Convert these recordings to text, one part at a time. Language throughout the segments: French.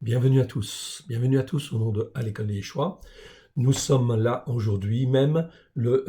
Bienvenue à tous au nom de à l'école des Yeshua. Nous sommes là aujourd'hui même le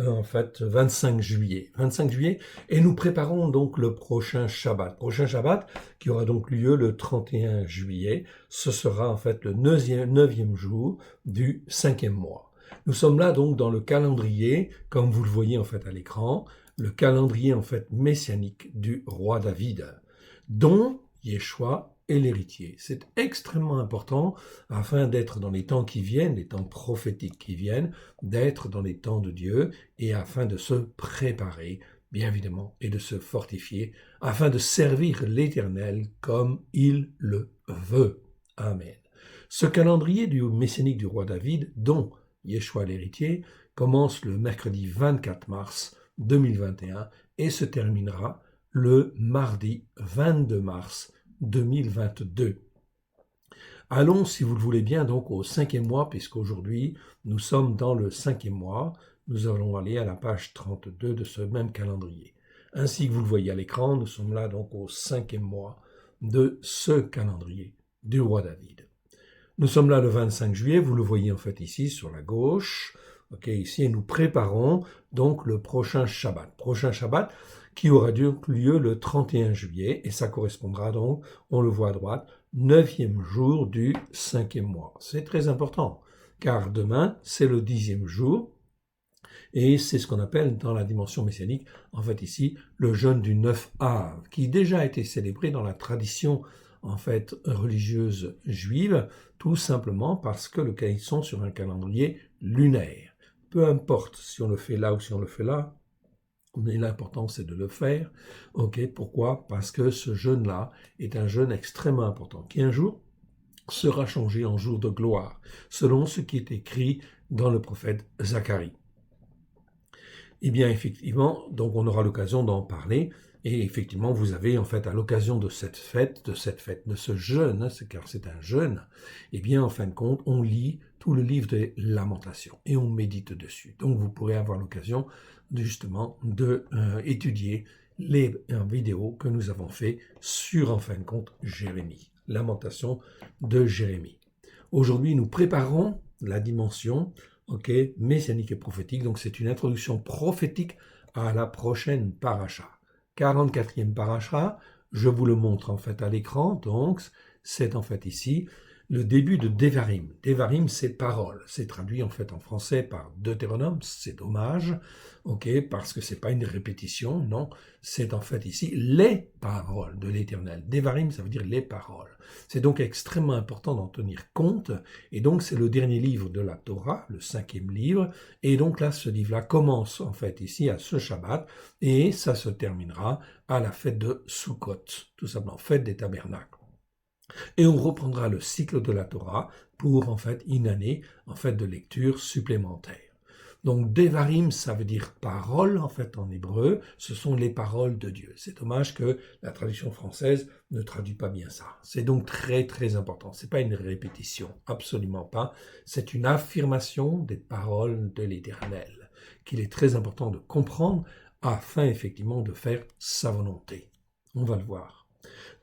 25 juillet. 25 juillet et nous préparons donc le prochain Shabbat. Prochain Shabbat qui aura donc lieu le 31 juillet. Ce sera en fait le neuvième jour du 5e mois. Nous sommes là donc dans le calendrier, comme vous le voyez en fait à l'écran, le calendrier en fait messianique du roi David, dont Yeshua est l'héritier. C'est extrêmement important afin d'être dans les temps qui viennent, les temps prophétiques qui viennent, d'être dans les temps de Dieu et afin de se préparer, bien évidemment, et de se fortifier, afin de servir l'Éternel comme il le veut. Amen. Ce calendrier du messianique du roi David, dont Yeshua l'héritier, commence le mercredi 24 mars 2021 et se terminera le mardi 22 mars 2022. Allons, si vous le voulez bien, donc au 5e mois, puisqu'aujourd'hui, nous sommes dans le 5e mois. Nous allons aller à la page 32 de ce même calendrier. Ainsi que vous le voyez à l'écran, nous sommes là donc au 5e mois de ce calendrier du roi David. Nous sommes là le 25 juillet, vous le voyez en fait ici sur la gauche. Ici, et nous préparons donc le prochain Shabbat. Prochain Shabbat qui aura lieu le 31 juillet, et ça correspondra donc, on le voit à droite, 9e jour du 5e mois. C'est très important, car demain, c'est le 10e jour, et c'est ce qu'on appelle dans la dimension messianique, en fait ici, le jeûne du 9 Av, qui déjà a été célébré dans la tradition en fait religieuse juive, tout simplement parce que ils sont sur un calendrier lunaire. Peu importe si on le fait là ou si on le fait là, mais l'important c'est de le faire. Pourquoi? Parce que ce jeûne-là est un jeûne extrêmement important, qui un jour sera changé en jour de gloire, selon ce qui est écrit dans le prophète Zacharie. Eh bien, effectivement, donc on aura l'occasion d'en parler. Et effectivement, vous avez en fait à l'occasion de cette fête, de ce jeûne, car c'est un jeûne, eh bien, en fin de compte, on lit tout le livre des Lamentations et on médite dessus. Donc, vous pourrez avoir l'occasion justement de étudier les vidéos que nous avons fait sur, en fin de compte, Jérémie, Lamentation de Jérémie. Aujourd'hui, nous préparons la dimension messianique et prophétique. Donc, c'est une introduction prophétique à la prochaine paracha. 44e paracha, je vous le montre en fait à l'écran. Donc, c'est en fait ici le début de Devarim. Devarim, c'est parole. C'est traduit en fait en français par Deutéronome. C'est dommage, parce que c'est pas une répétition. Non, c'est en fait ici les paroles de l'Éternel. Devarim, ça veut dire les paroles. C'est donc extrêmement important d'en tenir compte. Et donc, c'est le dernier livre de la Torah, le 5e livre. Et donc là, ce livre-là commence en fait ici à ce Shabbat et ça se terminera à la fête de Sukkot, tout simplement, fête des tabernacles. Et on reprendra le cycle de la Torah pour en fait une année en fait de lecture supplémentaire. Donc Devarim, ça veut dire parole en fait en hébreu, ce sont les paroles de Dieu. C'est dommage que la traduction française ne traduit pas bien ça. C'est donc très très important. C'est pas une répétition, absolument pas. C'est une affirmation des paroles de l'Éternel qu'il est très important de comprendre afin effectivement de faire sa volonté. On va le voir.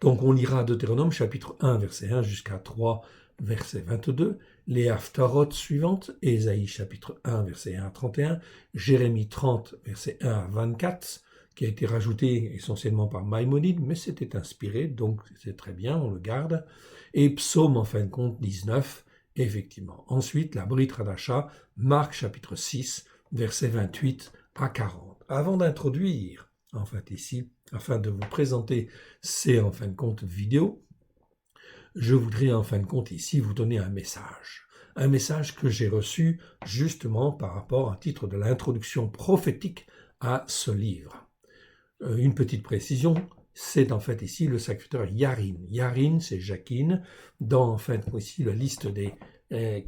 Donc on lira Deutéronome chapitre 1 verset 1 jusqu'à 3 verset 22, les Haftarot suivantes, Ésaïe chapitre 1 verset 1 à 31, Jérémie 30 verset 1 à 24, qui a été rajouté essentiellement par Maïmonide, mais c'était inspiré, donc c'est très bien, on le garde, et Psaume en fin de compte 19, effectivement. Ensuite, la Brit Hadasha, Marc chapitre 6 verset 28 à 40. Avant d'introduire en fait ici, afin de vous présenter ces en fin de compte vidéos, je voudrais en fin de compte ici vous donner un message que j'ai reçu justement par rapport à titre de l'introduction prophétique à ce livre. Une petite précision, c'est en fait ici le sacrificateur Yarin. Yarin, c'est Jacquine, dans en fait ici la liste des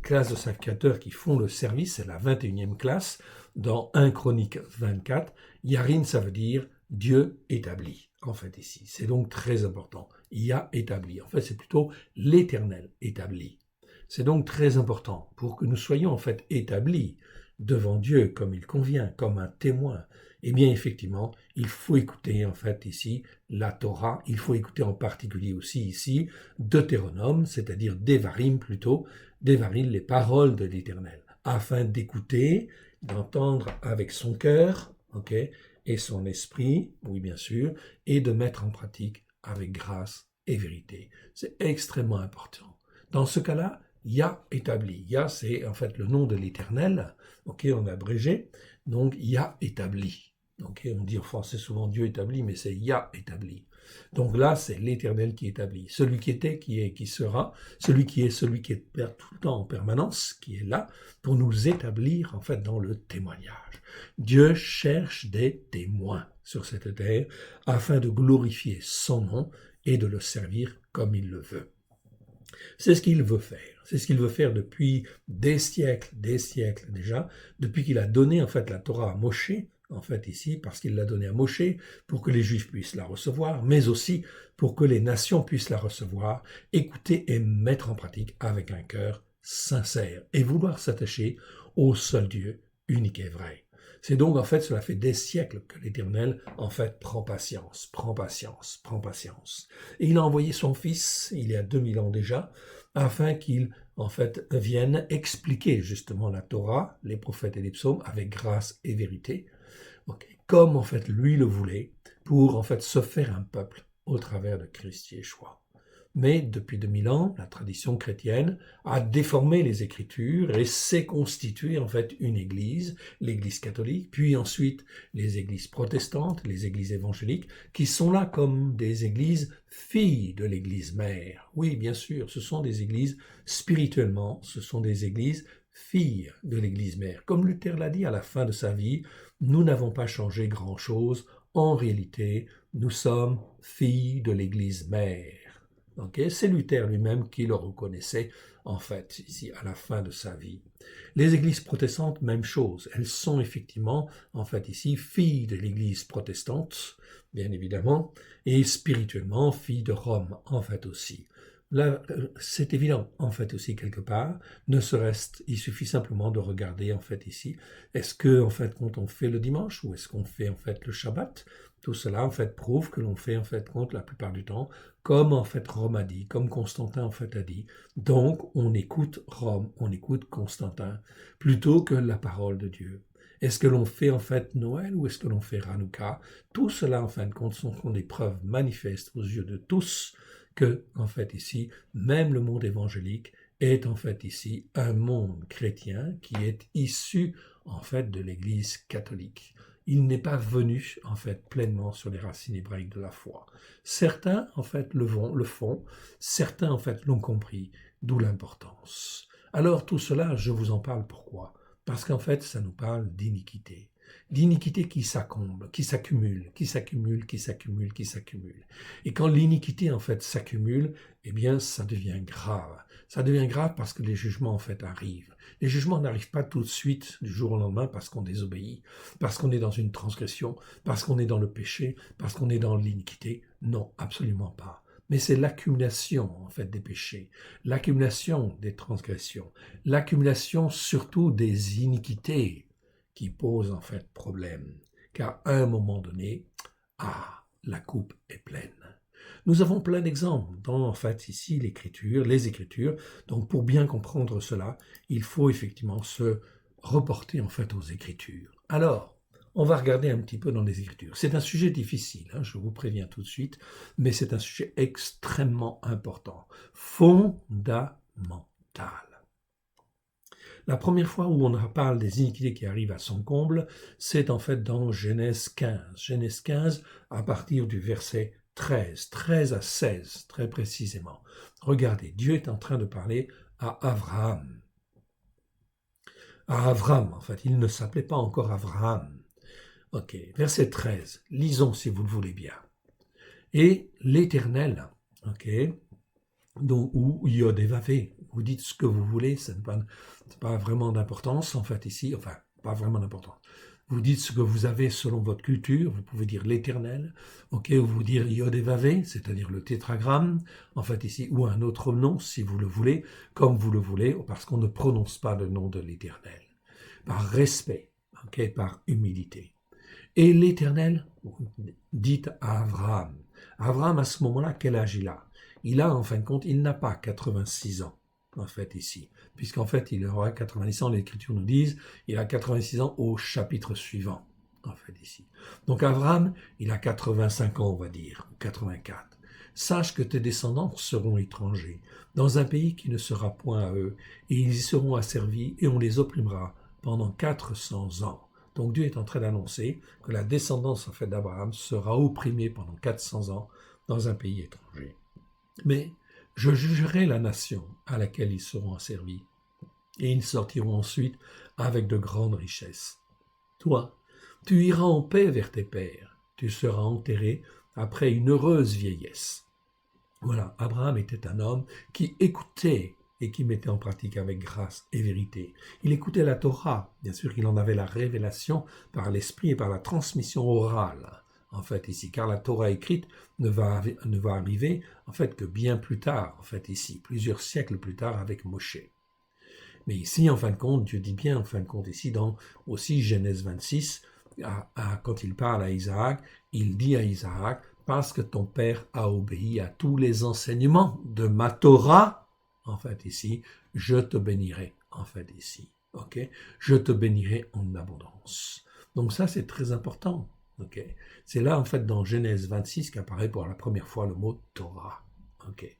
classes de sacrificateurs qui font le service, c'est la 21e classe, dans 1 Chronique 24. Yarin, ça veut dire Dieu établi, en fait ici. C'est donc très important. Yah établi. En fait, c'est plutôt l'Éternel établi. C'est donc très important pour que nous soyons en fait établis devant Dieu comme il convient, comme un témoin. Eh bien, effectivement, il faut écouter, en fait, ici, la Torah. Il faut écouter en particulier aussi, ici, Deutéronome, c'est-à-dire Devarim plutôt, Devarim, les paroles de l'Éternel, afin d'écouter, d'entendre avec son cœur, ok, et son esprit, oui, bien sûr, et de mettre en pratique avec grâce et vérité. C'est extrêmement important. Dans ce cas-là, Yah établi. Yah, c'est en fait le nom de l'Éternel, ok, on a abrégé, donc Yah établi. Ok, on dit en français souvent Dieu établi, mais c'est Yah établi. Donc là, c'est l'Éternel qui établit. Celui qui était, qui est, qui sera, celui qui est tout le temps en permanence, qui est là, pour nous établir en fait dans le témoignage. Dieu cherche des témoins sur cette terre afin de glorifier son nom et de le servir comme il le veut. C'est ce qu'il veut faire. C'est ce qu'il veut faire depuis des siècles déjà, depuis qu'il a donné en fait la Torah à Moshe, en fait ici, parce qu'il l'a donnée à Moshe pour que les Juifs puissent la recevoir, mais aussi pour que les nations puissent la recevoir, écouter et mettre en pratique avec un cœur sincère et vouloir s'attacher au seul Dieu unique et vrai. C'est donc en fait, cela fait des siècles que l'Éternel en fait prend patience, prend patience, prend patience. Et il a envoyé son Fils, il y a 2000 ans déjà, afin qu'il en fait vienne expliquer justement la Torah, les prophètes et les psaumes avec grâce et vérité, okay, comme en fait lui le voulait, pour en fait se faire un peuple au travers de Christ Yeshua. Mais depuis 2000 ans, la tradition chrétienne a déformé les Écritures et s'est constituée en fait une église, l'Église catholique, puis ensuite les églises protestantes, les églises évangéliques, qui sont là comme des églises filles de l'Église mère. Oui, bien sûr, ce sont des églises spirituellement, ce sont des églises filles de l'Église mère. Comme Luther l'a dit à la fin de sa vie, nous n'avons pas changé grand-chose. En réalité, nous sommes filles de l'Église mère. Okay, c'est Luther lui-même qui le reconnaissait, en fait, ici, à la fin de sa vie. Les églises protestantes, même chose. Elles sont effectivement, en fait, ici, filles de l'église protestante, bien évidemment, et spirituellement, filles de Rome, en fait, aussi. Là, c'est évident, en fait, aussi, quelque part, ne serait-ce, il suffit simplement de regarder, en fait, ici, est-ce que, en fait, quand on fait le dimanche, ou est-ce qu'on fait, en fait, le Shabbat, tout cela, en fait, prouve que l'on fait, en fait, compte la plupart du temps, comme, en fait, Rome a dit, comme Constantin, en fait, a dit. Donc, on écoute Rome, on écoute Constantin, plutôt que la parole de Dieu. Est-ce que l'on fait, en fait, Noël, ou est-ce que l'on fait Hanouka? Tout cela, en fin de compte, sont des preuves manifestes aux yeux de tous que, en fait, ici, même le monde évangélique est, en fait, ici, un monde chrétien qui est issu, en fait, de l'Église catholique. Il n'est pas venu, en fait, pleinement sur les racines hébraïques de la foi. Certains, en fait, le font, certains, en fait, l'ont compris, d'où l'importance. Alors, tout cela, je vous en parle pourquoi? Parce qu'en fait, ça nous parle d'iniquité. D'iniquité qui s'accumule, qui s'accumule, qui s'accumule, qui s'accumule, qui s'accumule. Et quand l'iniquité, en fait, s'accumule, eh bien, ça devient grave. Ça devient grave parce que les jugements, en fait, arrivent. Les jugements n'arrivent pas tout de suite, du jour au lendemain, parce qu'on désobéit, parce qu'on est dans une transgression, parce qu'on est dans le péché, parce qu'on est dans l'iniquité. Non, absolument pas. Mais c'est l'accumulation, en fait, des péchés, l'accumulation des transgressions, l'accumulation surtout des iniquités qui pose, en fait, problème. Car à un moment donné, la coupe est pleine. Nous avons plein d'exemples dans, en fait, ici, les Écritures. Donc, pour bien comprendre cela, il faut effectivement se reporter, en fait, aux Écritures. Alors, on va regarder un petit peu dans les Écritures. C'est un sujet difficile, hein, je vous préviens tout de suite, mais c'est un sujet extrêmement important, fondamental. La première fois où on parle des iniquités qui arrivent à son comble, c'est en fait dans Genèse 15. Genèse 15, à partir du verset 13 à 16, très précisément. Regardez, Dieu est en train de parler à Abraham. À Avram, en fait, il ne s'appelait pas encore Abraham. Ok, verset 13, lisons si vous le voulez bien. Et l'Éternel, ok, donc, ou Yod-Vavé, vous dites ce que vous voulez, ça n'a pas vraiment d'importance, en fait, ici, enfin, pas vraiment d'importance. Vous dites ce que vous avez selon votre culture, vous pouvez dire l'Éternel, ok, ou vous dire Yod-Vavé, c'est-à-dire le tétragramme, en fait, ici, ou un autre nom, si vous le voulez, comme vous le voulez, parce qu'on ne prononce pas le nom de l'Éternel. Par respect, ok, par humilité. Et l'Éternel dit à Abraham. Abraham, à ce moment-là, quel âge il a? Il a, en fin de compte, il n'a pas 86 ans, en fait, ici. Puisqu'en fait, il aura 90 ans, l'Écriture nous dit, il a 86 ans au chapitre suivant, en fait, ici. Donc, Abraham, il a 85 ans, on va dire, ou 84. Sache que tes descendants seront étrangers, dans un pays qui ne sera point à eux, et ils y seront asservis, et on les opprimera pendant 400 ans. Donc Dieu est en train d'annoncer que la descendance en fait d'Abraham sera opprimée pendant 400 ans dans un pays étranger. Mais je jugerai la nation à laquelle ils seront asservis, et ils sortiront ensuite avec de grandes richesses. Toi, tu iras en paix vers tes pères, tu seras enterré après une heureuse vieillesse. Voilà, Abraham était un homme qui écoutait et qui mettait en pratique avec grâce et vérité. Il écoutait la Torah, bien sûr qu'il en avait la révélation par l'esprit et par la transmission orale, en fait ici, car la Torah écrite ne va arriver en fait que bien plus tard, en fait ici, plusieurs siècles plus tard avec Moshe. Mais ici, en fin de compte, Dieu dit bien, en fin de compte ici, dans aussi Genèse 26, quand il parle à Isaac, il dit à Isaac, parce que ton père a obéi à tous les enseignements de ma Torah, en fait ici, je te bénirai, en fait ici, ok? Je te bénirai en abondance. Donc ça, c'est très important, ok? C'est là, en fait, dans Genèse 26 qu'apparaît pour la première fois le mot Torah, ok?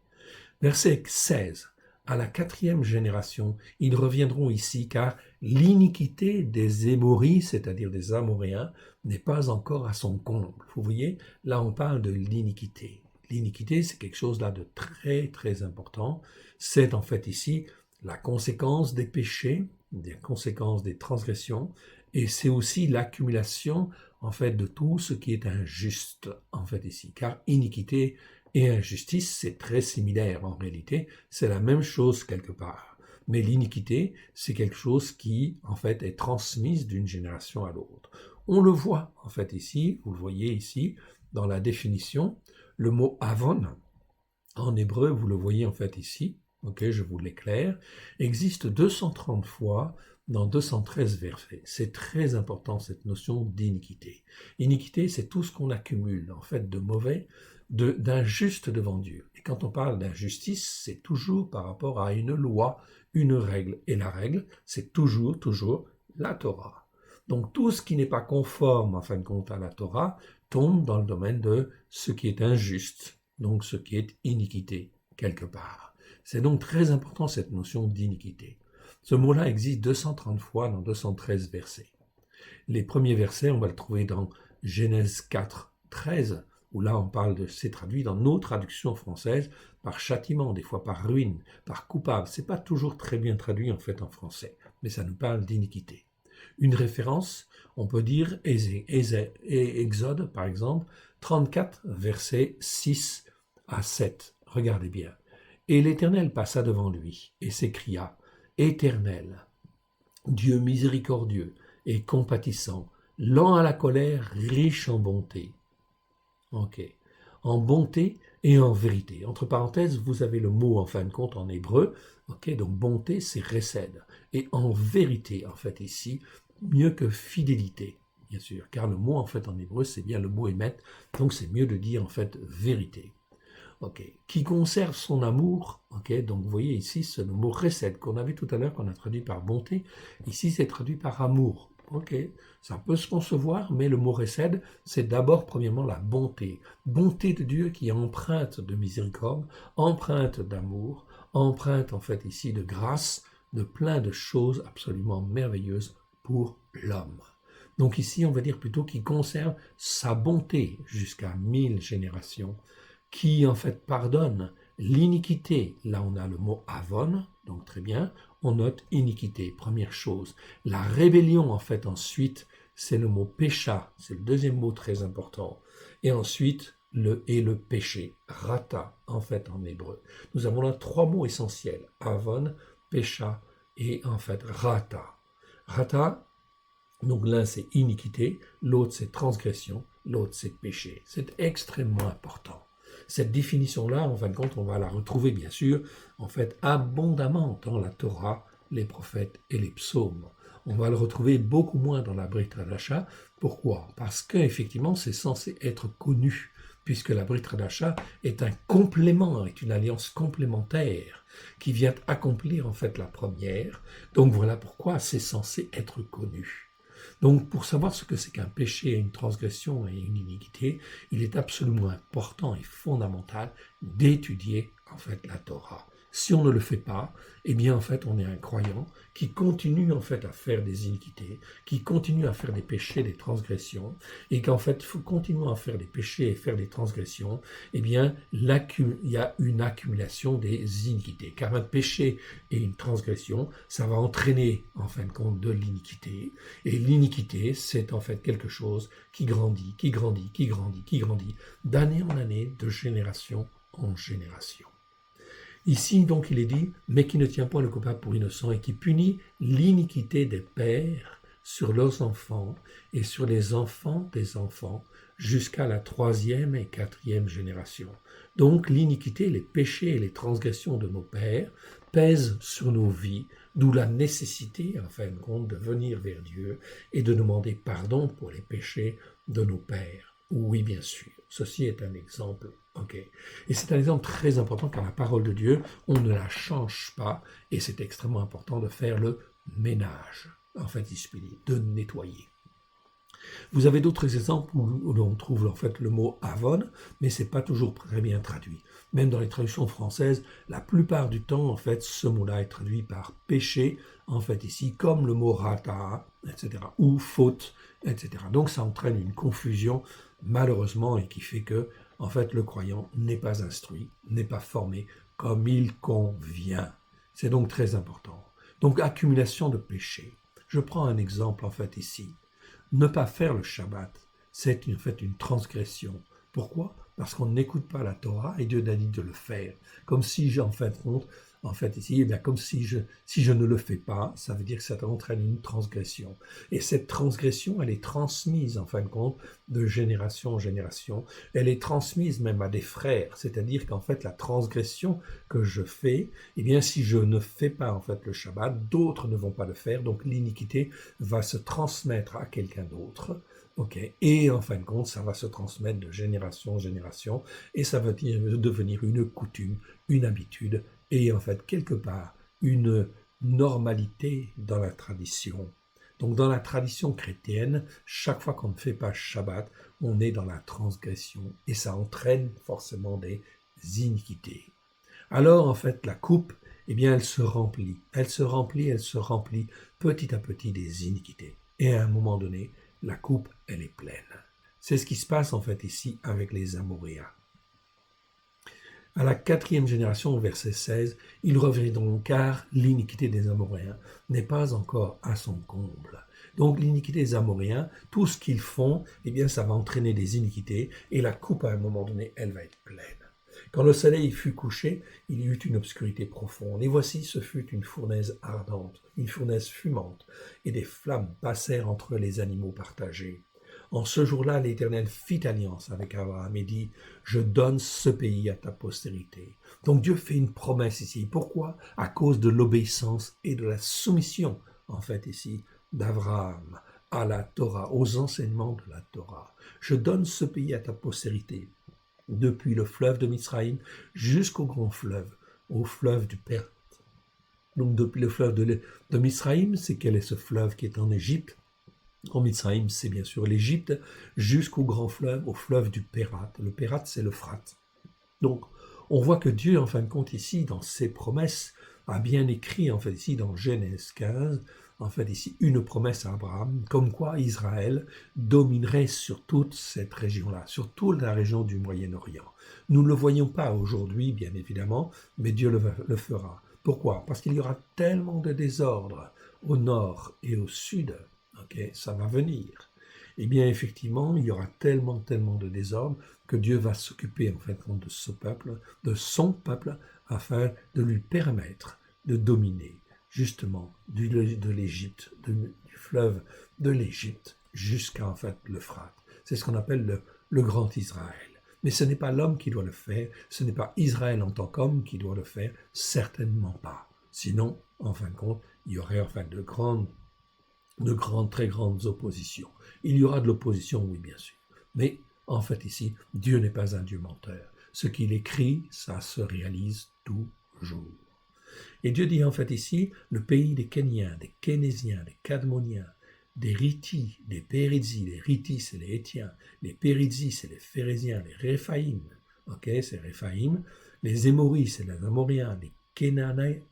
Verset 16. À la 4e génération, ils reviendront ici, car l'iniquité des Émoris, c'est-à-dire des Amoréens, n'est pas encore à son comble. Vous voyez, là on parle de l'iniquité. L'iniquité, c'est quelque chose là de très très important. C'est en fait ici la conséquence des péchés, des conséquences des transgressions, et c'est aussi l'accumulation en fait de tout ce qui est injuste en fait ici. Car iniquité et injustice, c'est très similaire en réalité, c'est la même chose quelque part. Mais l'iniquité, c'est quelque chose qui, en fait, est transmise d'une génération à l'autre. On le voit, en fait, ici, vous le voyez ici, dans la définition, le mot avon, en hébreu, vous le voyez en fait ici, ok, je vous l'éclaire, existe 230 fois dans 213 versets. C'est très important cette notion d'iniquité. Iniquité, c'est tout ce qu'on accumule, en fait, de mauvais, d'injuste devant Dieu. Et quand on parle d'injustice, c'est toujours par rapport à une loi, une règle. Et la règle, c'est toujours la Torah. Donc tout ce qui n'est pas conforme, en fin de compte, à la Torah, tombe dans le domaine de ce qui est injuste, donc ce qui est iniquité, quelque part. C'est donc très important cette notion d'iniquité. Ce mot-là existe 230 fois dans 213 versets. Les premiers versets, on va le trouver dans Genèse 4, 13, où là on parle de, c'est traduit dans nos traductions françaises par châtiment, des fois par ruine, par coupable. C'est pas toujours très bien traduit en fait en français, mais ça nous parle d'iniquité. Une référence, on peut dire Exode par exemple, 34 versets 6 à 7. Regardez bien. Et l'Éternel passa devant lui et s'écria, Éternel, Dieu miséricordieux et compatissant, lent à la colère, riche en bonté. Ok. En bonté et en vérité. Entre parenthèses, vous avez le mot en fin de compte en hébreu. Ok. Donc bonté, c'est resed. Et en vérité, en fait ici, mieux que fidélité, bien sûr. Car le mot en fait en hébreu, c'est bien le mot émet. Donc c'est mieux de dire en fait vérité. Ok. Qui conserve son amour. Ok. Donc vous voyez ici, c'est le mot resed qu'on a vu tout à l'heure, qu'on a traduit par bonté. Ici, c'est traduit par amour. Ok, ça peut se concevoir, mais le mot resed, c'est d'abord, premièrement, la bonté. Bonté de Dieu qui est empreinte de miséricorde, empreinte d'amour, empreinte, en fait, ici, de grâce, de plein de choses absolument merveilleuses pour l'homme. Donc ici, on va dire plutôt qu'il conserve sa bonté jusqu'à 1000 générations, qui, en fait, pardonne l'iniquité. Là, on a le mot avon, donc très bien. On note iniquité, première chose. La rébellion, en fait, ensuite, c'est le mot pécha, c'est le deuxième mot très important. Et ensuite, le péché, rata, en fait, en hébreu. Nous avons là 3 mots essentiels, avon, pécha et, en fait, rata. Rata, donc l'un c'est iniquité, l'autre c'est transgression, l'autre c'est péché. C'est extrêmement important. Cette définition-là, en fin de compte, on va la retrouver, bien sûr, en fait, abondamment dans la Torah, les prophètes et les psaumes. On va le retrouver beaucoup moins dans la Brit Hadasha, Pourquoi? Parce qu'effectivement, c'est censé être connu, puisque la Brit Hadasha est un complément, est une alliance complémentaire qui vient accomplir en fait la première. Donc voilà pourquoi c'est censé être connu. Donc pour savoir ce que c'est qu'un péché, une transgression et une iniquité, il est absolument important et fondamental d'étudier en fait la Torah. Si on ne le fait pas, eh bien en fait on est un croyant qui continue en fait à faire des iniquités, qui continue à faire des péchés, des transgressions, et qu'en fait continuant à faire des péchés et faire des transgressions, eh bien il y a une accumulation des iniquités. Car un péché et une transgression, ça va entraîner en fin de compte de l'iniquité, et l'iniquité c'est en fait quelque chose qui grandit, qui grandit, qui grandit, qui grandit, d'année en année, de génération en génération. Ici, donc, il est dit, mais qui ne tient pas le coupable pour innocent et qui punit l'iniquité des pères sur leurs enfants et sur les enfants des enfants jusqu'à la 3e et 4e génération. Donc, l'iniquité, les péchés et les transgressions de nos pères pèsent sur nos vies, d'où la nécessité, en fin de compte, de venir vers Dieu et de demander pardon pour les péchés de nos pères. Oui, bien sûr, ceci est un exemple. Okay. Et c'est un exemple très important car la parole de Dieu, on ne la change pas et c'est extrêmement important de faire le ménage, en fait, de nettoyer. Vous avez d'autres exemples où l'on trouve en fait le mot avon, mais c'est pas toujours très bien traduit. Même dans les traductions françaises, la plupart du temps, en fait, ce mot-là est traduit par péché, en fait, ici, comme le mot rata, etc., ou faute, etc. Donc ça entraîne une confusion, malheureusement, et qui fait que, en fait, le croyant n'est pas instruit, n'est pas formé comme il convient. C'est donc très important. Donc, accumulation de péchés. Je prends un exemple, en fait, ici. Ne pas faire le Shabbat, c'est en fait une transgression. Pourquoi? Parce qu'on n'écoute pas la Torah et Dieu a dit de le faire. Comme si, en fait ici, comme si je ne le fais pas, ça veut dire que ça entraîne une transgression. Et cette transgression, elle est transmise, en fin de compte, de génération en génération. Elle est transmise même à des frères. C'est-à-dire qu'en fait, la transgression que je fais, eh bien, si je ne fais pas, en fait, le Shabbat, d'autres ne vont pas le faire. Donc, l'iniquité va se transmettre à quelqu'un d'autre. Okay. Et en fin de compte, ça va se transmettre de génération en génération et ça va devenir une coutume, une habitude et en fait quelque part une normalité dans la tradition. Donc dans la tradition chrétienne, chaque fois qu'on ne fait pas Shabbat, on est dans la transgression et ça entraîne forcément des iniquités. Alors en fait la coupe, eh bien elle se remplit petit à petit des iniquités. Et à un moment donné, la coupe, elle est pleine. C'est ce qui se passe en fait ici avec les Amoréens. À la 4e génération, au verset 16, ils reviendront car l'iniquité des Amoréens n'est pas encore à son comble. Donc l'iniquité des Amoréens, tout ce qu'ils font, eh bien ça va entraîner des iniquités et la coupe à un moment donné, elle va être pleine. Quand le soleil fut couché, il y eut une obscurité profonde. Et voici, ce fut une fournaise ardente, une fournaise fumante, et des flammes passèrent entre les animaux partagés. En ce jour-là, l'Éternel fit alliance avec Abraham et dit, « Je donne ce pays à ta postérité. » Donc Dieu fait une promesse ici. Pourquoi? À cause de l'obéissance et de la soumission, en fait, ici, d'Abraham à la Torah, aux enseignements de la Torah. « Je donne ce pays à ta postérité. » Depuis le fleuve de Mizraïm jusqu'au grand fleuve, au fleuve du Pérat. Donc depuis le fleuve de Mizraïm, c'est quel est ce fleuve qui est en Égypte? En Mizraïm, c'est bien sûr l'Égypte, jusqu'au grand fleuve, au fleuve du Pérat. Le Pérat, c'est l'Euphrate. Donc, on voit que Dieu, en fin de compte, ici, dans ses promesses, a bien écrit, en fait, ici, dans Genèse 15, en fait, ici, une promesse à Abraham, comme quoi Israël dominerait sur toute cette région-là, sur toute la région du Moyen-Orient. Nous ne le voyons pas aujourd'hui, bien évidemment, mais Dieu le fera. Pourquoi? Parce qu'il y aura tellement de désordre au nord et au sud, okay, ça va venir. Eh bien, effectivement, il y aura tellement de désordre que Dieu va s'occuper, en fait, de ce peuple, de son peuple, afin de lui permettre de dominer, justement, de l'Égypte, du fleuve de l'Égypte, jusqu'à, en fait, l'Euphrate. C'est ce qu'on appelle le grand Israël. Mais ce n'est pas l'homme qui doit le faire, ce n'est pas Israël en tant qu'homme qui doit le faire, certainement pas. Sinon, en fin de compte, il y aurait, enfin, de grandes de grandes, très grandes oppositions. Il y aura de l'opposition, oui, bien sûr. Mais en fait, ici, Dieu n'est pas un Dieu menteur. Ce qu'il écrit, ça se réalise toujours. Et Dieu dit en fait ici, le pays des Kéniens, des Kénésiens, des Cadmoniens, des Riti, des Périzzi, les Riti c'est les Hétiens, les Périzzi c'est les Phérésiens, les Réphaïm, ok, c'est Réphaïm, les Émoris c'est les Amoriens, les Kénaani,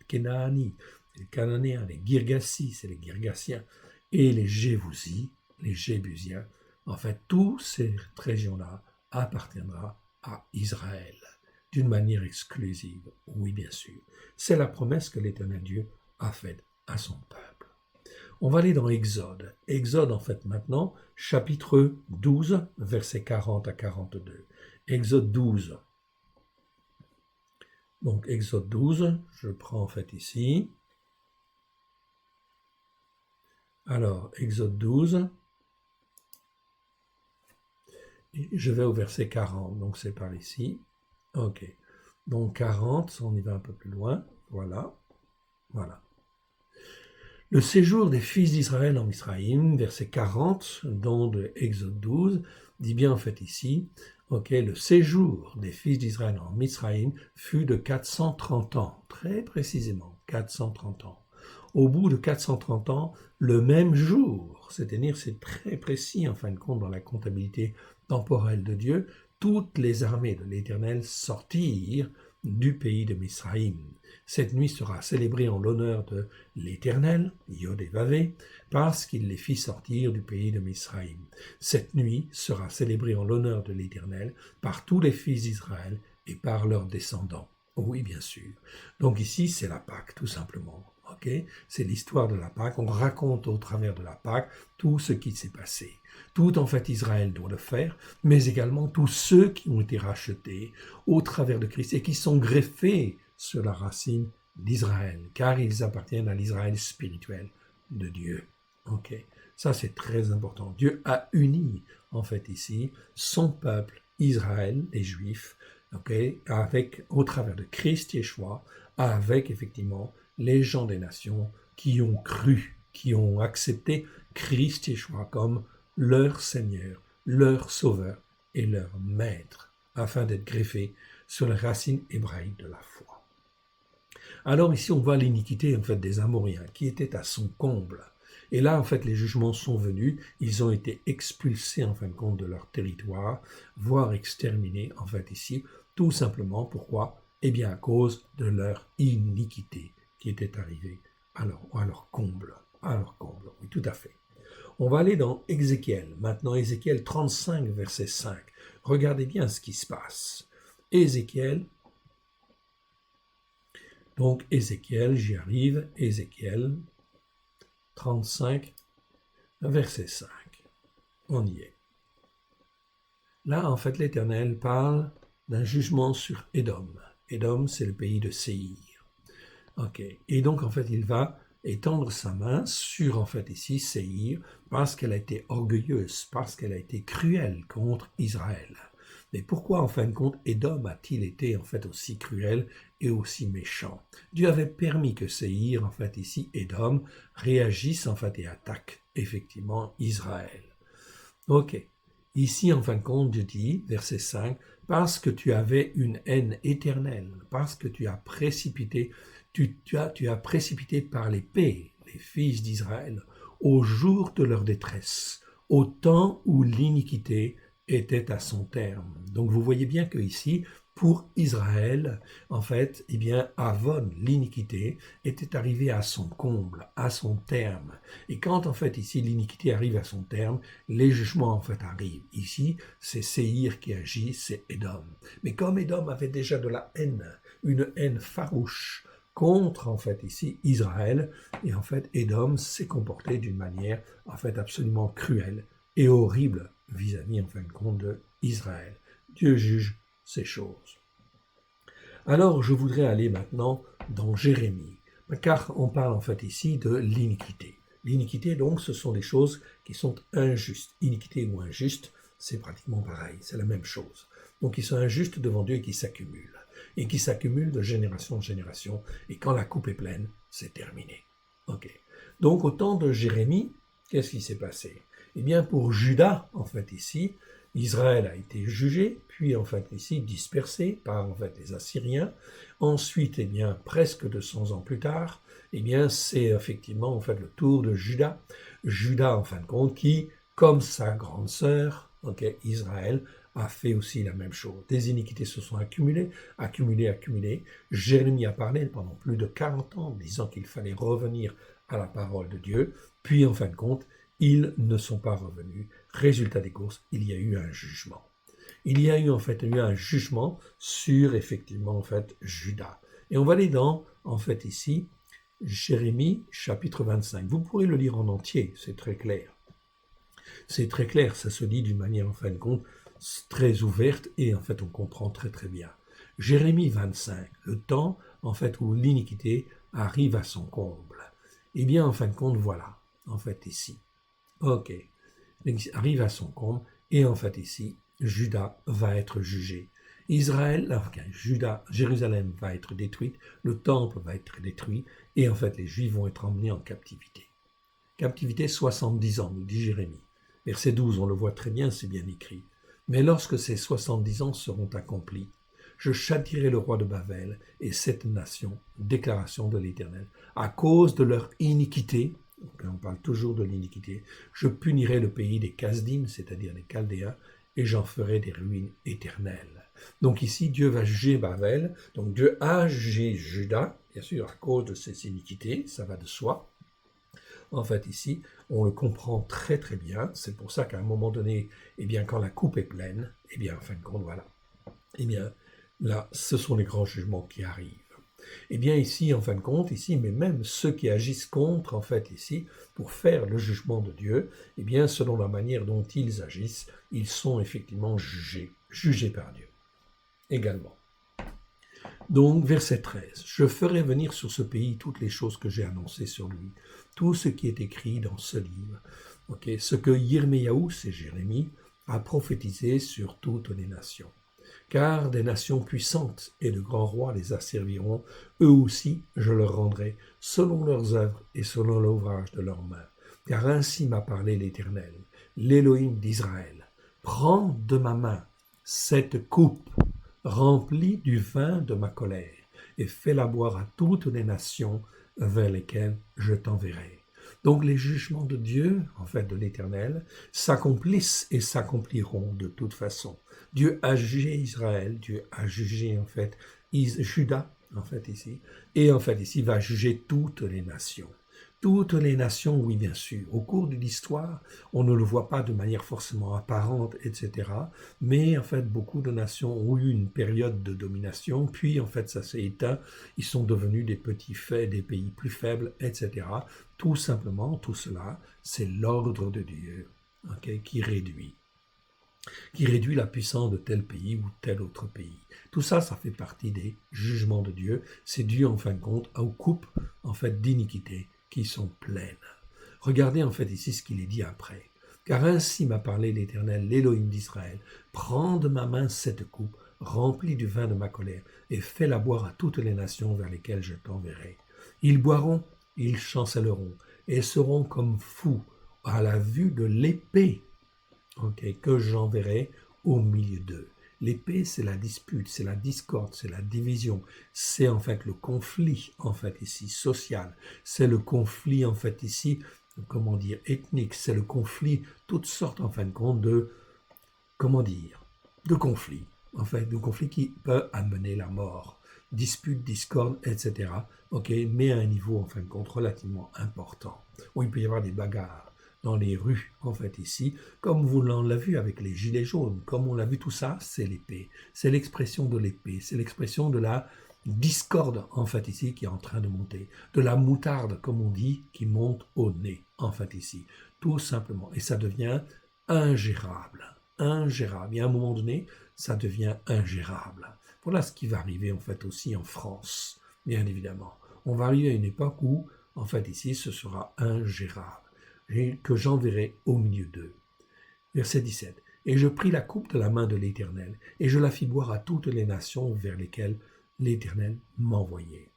c'est les Cananéens, les Girgassi c'est les Girgassiens, et les Jévousi, les Jébusiens. En fait, toute cette région-là appartiendra à Israël d'une manière exclusive, oui bien sûr. C'est la promesse que l'Éternel Dieu a faite à son peuple. On va aller dans Exode. Exode, en fait, maintenant, chapitre 12, versets 40 à 42. Exode 12. Donc, Exode 12, je prends en fait ici. Alors, Exode 12. Et je vais au verset 40, donc c'est par ici. Ok. Donc 40, on y va un peu plus loin. Voilà. Voilà. Le séjour des fils d'Israël en Misraïm, verset 40, dans de Exode 12, dit bien en fait ici, ok, le séjour des fils d'Israël en Misraïm fut de 430 ans, très précisément, 430 ans. Au bout de 430 ans, le même jour, c'est-à-dire c'est très précis en fin de compte dans la comptabilité temporelle de Dieu, toutes les armées de l'Éternel sortirent du pays de Misraïm. Cette nuit sera célébrée en l'honneur de l'Éternel, Yod et Vavé, parce qu'il les fit sortir du pays de Misraïm. Cette nuit sera célébrée en l'honneur de l'Éternel par tous les fils d'Israël et par leurs descendants. Oui, bien sûr. Donc ici, c'est la Pâque, tout simplement. Okay, c'est l'histoire de la Pâque. On raconte au travers de la Pâque tout ce qui s'est passé. Tout en fait Israël doit le faire, mais également tous ceux qui ont été rachetés au travers de Christ et qui sont greffés sur la racine d'Israël, car ils appartiennent à l'Israël spirituel de Dieu. Ok, ça c'est très important. Dieu a uni en fait ici son peuple Israël, les Juifs, ok, avec au travers de Christ Yeshua, avec effectivement les gens des nations qui ont cru, qui ont accepté Christ Yeshua comme leur Seigneur, leur Sauveur et leur Maître, afin d'être greffés sur la racine hébraïque de la foi. Alors ici, on voit l'iniquité en fait des Amoriens, qui était à son comble. Et là, en fait, les jugements sont venus, ils ont été expulsés en fin de compte de leur territoire, voire exterminés en fait ici, tout simplement. Pourquoi? Eh bien à cause de leur iniquité qui était arrivée à leur comble. À leur comble, oui, tout à fait. On va aller dans Ézéchiel, maintenant Ézéchiel 35, verset 5. Regardez bien ce qui se passe. Ézéchiel, donc Ézéchiel, j'y arrive, Ézéchiel 35, verset 5. On y est. Là, en fait, l'Éternel parle d'un jugement sur Édom. Édom, c'est le pays de Séir. Ok. Et donc, en fait, il va étendre sa main sur, en fait, ici, Séir, parce qu'elle a été orgueilleuse, parce qu'elle a été cruelle contre Israël. Mais pourquoi, en fin de compte, Édom a-t-il été, en fait, aussi cruel et aussi méchant? Dieu avait permis que Séir, en fait, ici, Édom, réagisse, en fait, et attaque, effectivement, Israël. Ok. Ici, en fin de compte, Dieu dit, verset 5, « Parce que tu avais une haine éternelle, parce que tu as précipité, tu as précipité par l'épée les fils d'Israël au jour de leur détresse, au temps où l'iniquité était à son terme. » Donc vous voyez bien que ici, pour Israël, en fait, eh bien, Avon, l'iniquité, était arrivée à son comble, à son terme. Et quand, en fait, ici, l'iniquité arrive à son terme, les jugements, en fait, arrivent. Ici, c'est Séir qui agit, c'est Édom. Mais comme Édom avait déjà de la haine, une haine farouche contre, en fait, ici, Israël, et en fait, Édom s'est comporté d'une manière, en fait, absolument cruelle et horrible vis-à-vis, en fin de compte, d'Israël. Dieu juge ces choses. Alors, je voudrais aller maintenant dans Jérémie, car on parle en fait ici de l'iniquité. L'iniquité, donc, ce sont des choses qui sont injustes. Iniquité ou injuste, c'est pratiquement pareil, c'est la même chose. Donc, ils sont injustes devant Dieu et qui s'accumulent. Et qui s'accumulent de génération en génération. Et quand la coupe est pleine, c'est terminé. Ok. Donc, au temps de Jérémie, qu'est-ce qui s'est passé? Eh bien, pour Juda, en fait, ici, Israël a été jugé, puis, en fait, ici, dispersé par, en fait, les Assyriens. Ensuite, eh bien, presque 200 ans plus tard, eh bien, c'est effectivement, en fait, le tour de Juda. Juda, en fin de compte, qui, comme sa grande sœur, Israël, a fait aussi la même chose. Des iniquités se sont accumulées, accumulées. Jérémie a parlé pendant plus de 40 ans, disant qu'il fallait revenir à la parole de Dieu. Puis, en fin de compte, ils ne sont pas revenus. Résultat des courses, il y a eu un jugement. Il y a eu en fait un jugement sur effectivement en fait Juda. Et on va aller dans en fait ici Jérémie chapitre 25. Vous pourrez le lire en entier, c'est très clair. C'est très clair, ça se dit d'une manière en fin de compte très ouverte et en fait on comprend très très bien. Jérémie 25, le temps en fait où l'iniquité arrive à son comble. Eh bien en fin de compte voilà, en fait ici. Ok, arrive à son comble et en fait ici Juda va être jugé. Israël, Juda, Jérusalem va être détruite, le temple va être détruit et en fait les Juifs vont être emmenés en captivité. Captivité 70 ans, nous dit Jérémie. Verset 12, on le voit très bien, c'est bien écrit. Mais lorsque ces 70 ans seront accomplis, je châtierai le roi de Babel et cette nation, déclaration de l'Éternel, à cause de leur iniquité. On parle toujours de l'iniquité. Je punirai le pays des Kasdim, c'est-à-dire des Chaldéens, et j'en ferai des ruines éternelles. Donc ici, Dieu va juger Babel. Donc Dieu a jugé Juda, bien sûr, à cause de ses iniquités, ça va de soi. En fait, ici, on le comprend très très bien. C'est pour ça qu'à un moment donné, eh bien, quand la coupe est pleine, eh bien, en fin de compte, voilà. Eh bien, là, ce sont les grands jugements qui arrivent. Eh bien ici, en fin de compte, ici, mais même ceux qui agissent contre, en fait, ici, pour faire le jugement de Dieu, eh bien, selon la manière dont ils agissent, ils sont effectivement jugés par Dieu également. Donc, verset 13, « Je ferai venir sur ce pays toutes les choses que j'ai annoncées sur lui, tout ce qui est écrit dans ce livre. » Ce que Yirmiyahu, c'est Jérémie, a prophétisé sur toutes les nations. Car des nations puissantes et de grands rois les asserviront, eux aussi je leur rendrai selon leurs œuvres et selon l'ouvrage de leurs mains. Car ainsi m'a parlé l'Éternel, l'Élohim d'Israël. Prends de ma main cette coupe remplie du vin de ma colère et fais-la boire à toutes les nations vers lesquelles je t'enverrai. Donc les jugements de Dieu, en fait de l'Éternel, s'accomplissent et s'accompliront de toute façon. Dieu a jugé Israël, Dieu a jugé en fait Juda, en fait ici, et en fait ici va juger toutes les nations. Toutes les nations, oui bien sûr. Au cours de l'histoire, on ne le voit pas de manière forcément apparente, etc. Mais en fait, beaucoup de nations ont eu une période de domination, puis en fait ça s'est éteint, ils sont devenus des petits faits, des pays plus faibles, etc. Tout simplement, tout cela, c'est l'ordre de Dieu qui réduit la puissance de tel pays ou tel autre pays. Tout ça, ça fait partie des jugements de Dieu. C'est Dieu, en fin de compte, aux coupes en fait, d'iniquité qui sont pleines. Regardez en fait ici ce qu'il est dit après. Car ainsi m'a parlé l'Éternel, l'Élohim d'Israël. Prends de ma main cette coupe, remplie du vin de ma colère, et fais-la boire à toutes les nations vers lesquelles je t'enverrai. Ils boiront, ils chancelleront, et seront comme fous à la vue de l'épée que j'enverrai au milieu d'eux. L'épée, c'est la dispute, c'est la discorde, c'est la division, c'est en fait le conflit, en fait ici, social, c'est le conflit, en fait ici, comment dire, ethnique, c'est le conflit, toutes sortes, en fin de compte, de, comment dire, de conflits, en fait, de conflits qui peuvent amener la mort, dispute, discorde, etc., mais à un niveau, en fin de compte, relativement important, où il peut y avoir des bagarres dans les rues, en fait, ici, comme vous l'avez vu avec les gilets jaunes, comme on l'a vu, tout ça, c'est l'épée. C'est l'expression de l'épée, c'est l'expression de la discorde, en fait, ici, qui est en train de monter, de la moutarde, comme on dit, qui monte au nez, en fait, ici, tout simplement. Et ça devient ingérable, ingérable. Et à un moment donné, ça devient ingérable. Voilà ce qui va arriver, en fait, aussi en France, bien évidemment. On va arriver à une époque où, en fait, ici, ce sera ingérable. Et que j'enverrai au milieu d'eux. Verset 17. Et je pris la coupe de la main de l'Éternel, et je la fis boire à toutes les nations vers lesquelles l'Éternel m'envoyait.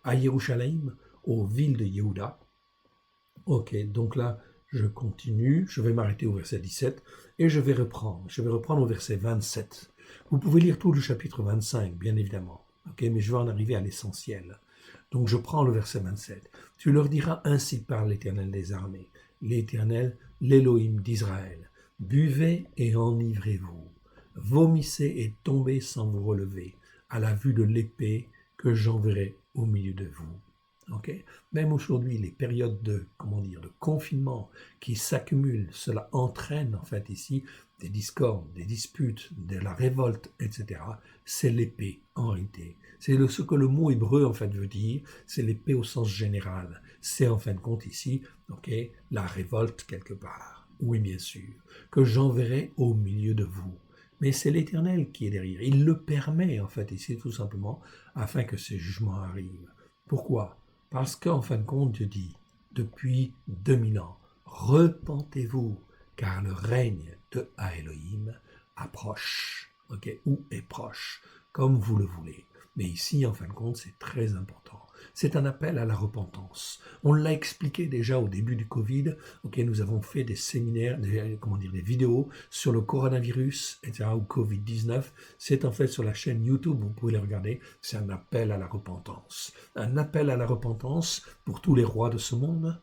À Jérusalem, aux villes de Yehuda. Donc là, je continue, je vais m'arrêter au verset 17 et je vais reprendre. Je vais reprendre au verset 27. Vous pouvez lire tout le chapitre 25, bien évidemment, mais je vais en arriver à l'essentiel. Donc je prends le verset 27. Tu leur diras, ainsi parle l'Éternel des armées, l'Éternel, l'Élohim d'Israël. Buvez et enivrez-vous, vomissez et tombez sans vous relever, à la vue de l'épée que j'enverrai au milieu de vous. Même aujourd'hui, les périodes de confinement qui s'accumulent, cela entraîne en fait ici des discordes, des disputes, de la révolte, etc. C'est l'épée en réalité. C'est ce que le mot hébreu en fait veut dire, c'est l'épée au sens général. C'est en fin de compte ici, la révolte quelque part. Oui, bien sûr, que j'enverrai au milieu de vous. Mais c'est l'Éternel qui est derrière. Il le permet en fait ici tout simplement afin que ces jugements arrivent. Pourquoi ? Parce qu'en fin de compte, Dieu dit, depuis 2000 ans, repentez-vous, car le règne de Elohim approche, ou est proche, comme vous le voulez. Mais ici, en fin de compte, c'est très important. C'est un appel à la repentance. On l'a expliqué déjà au début du Covid. Nous avons fait des séminaires, des vidéos sur le coronavirus, etc., ou Covid-19. C'est en fait sur la chaîne YouTube, vous pouvez les regarder. C'est un appel à la repentance. Un appel à la repentance pour tous les rois de ce monde,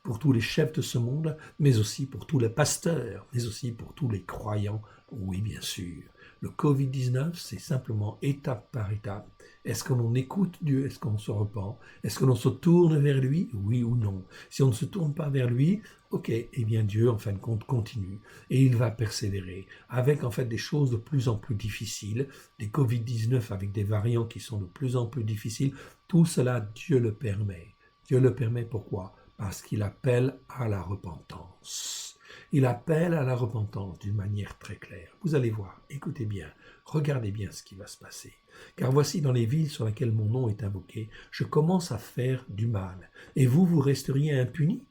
pour tous les chefs de ce monde, mais aussi pour tous les pasteurs, mais aussi pour tous les croyants. Oui, bien sûr. Le Covid-19, c'est simplement étape par étape. Est-ce que l'on écoute Dieu? Est-ce qu'on se repent? Est-ce que l'on se tourne vers lui? Oui ou non? Si on ne se tourne pas vers lui, eh bien Dieu, en fin de compte, continue. Et il va persévérer avec, en fait, des choses de plus en plus difficiles, des Covid-19 avec des variants qui sont de plus en plus difficiles. Tout cela, Dieu le permet. Dieu le permet pourquoi? Parce qu'il appelle à la repentance. Il appelle à la repentance d'une manière très claire. Vous allez voir, écoutez bien, regardez bien ce qui va se passer. Car voici dans les villes sur lesquelles mon nom est invoqué, je commence à faire du mal. Et vous resteriez impunis?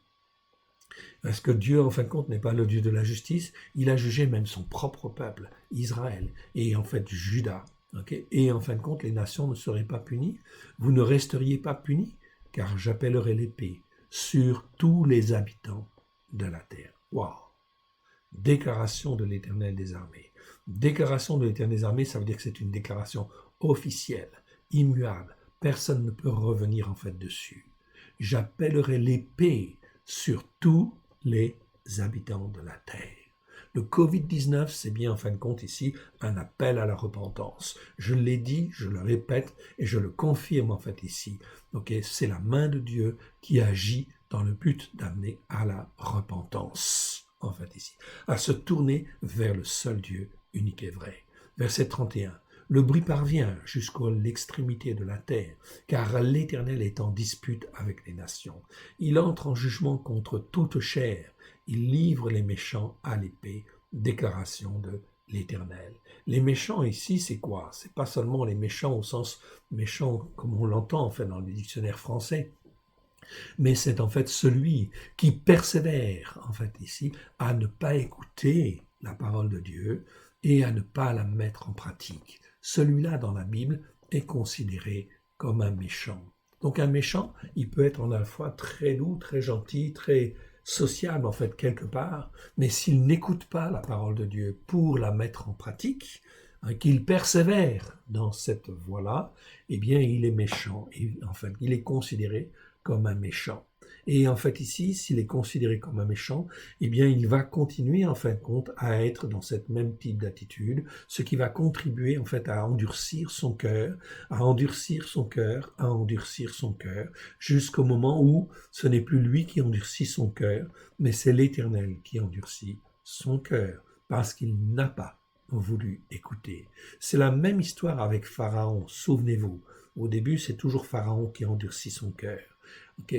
Parce que Dieu, en fin de compte, n'est pas le Dieu de la justice. Il a jugé même son propre peuple, Israël, et en fait Juda. Et en fin de compte, les nations ne seraient pas punies. Vous ne resteriez pas punis, car j'appellerai l'épée sur tous les habitants de la terre. Waouh! Déclaration de l'Éternel des armées. Déclaration de l'Éternel des armées, ça veut dire que c'est une déclaration officielle, immuable. Personne ne peut revenir en fait dessus. J'appellerai l'épée sur tous les habitants de la terre. Le Covid-19, c'est bien en fin de compte ici un appel à la repentance. Je l'ai dit, je le répète et je le confirme en fait ici. C'est la main de Dieu qui agit dans le but d'amener à la repentance. En fait ici, à se tourner vers le seul Dieu unique et vrai. Verset 31. Le bruit parvient jusqu'à l'extrémité de la terre, car l'Éternel est en dispute avec les nations. Il entre en jugement contre toute chair. Il livre les méchants à l'épée. Déclaration de l'Éternel. Les méchants ici, c'est quoi? C'est pas seulement les méchants au sens méchant comme on l'entend en fait dans le dictionnaire français. Mais c'est en fait celui qui persévère, en fait ici, à ne pas écouter la parole de Dieu et à ne pas la mettre en pratique. Celui-là, dans la Bible, est considéré comme un méchant. Donc un méchant, il peut être en à la fois très doux, très gentil, très sociable en fait quelque part, mais s'il n'écoute pas la parole de Dieu pour la mettre en pratique, qu'il persévère dans cette voie-là, eh bien il est méchant, et en fait il est considéré comme un méchant. Et en fait ici, s'il est considéré comme un méchant, eh bien il va continuer en fin de compte à être dans cette même type d'attitude, ce qui va contribuer en fait à endurcir son cœur, à endurcir son cœur, à endurcir son cœur, jusqu'au moment où ce n'est plus lui qui endurcit son cœur, mais c'est l'Éternel qui endurcit son cœur, parce qu'il n'a pas voulu écouter. C'est la même histoire avec Pharaon, souvenez-vous. Au début, c'est toujours Pharaon qui endurcit son cœur.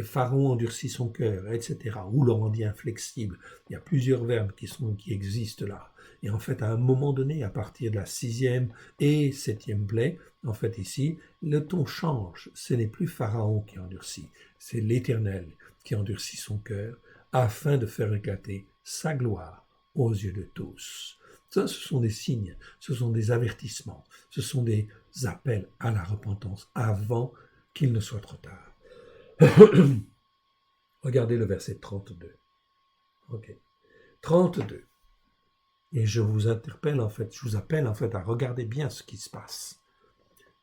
Pharaon endurcit son cœur, etc. Ou le rendit inflexible. Il y a plusieurs verbes qui existent là. Et en fait, à un moment donné, à partir de la 6e et 7e plaie, en fait ici, le ton change. Ce n'est plus Pharaon qui endurcit, c'est l'Éternel qui endurcit son cœur afin de faire éclater sa gloire aux yeux de tous. Ça, ce sont des signes, ce sont des avertissements, ce sont des appels à la repentance avant qu'il ne soit trop tard. Regardez le verset 32. Ok. 32. Et je vous appelle en fait à regarder bien ce qui se passe.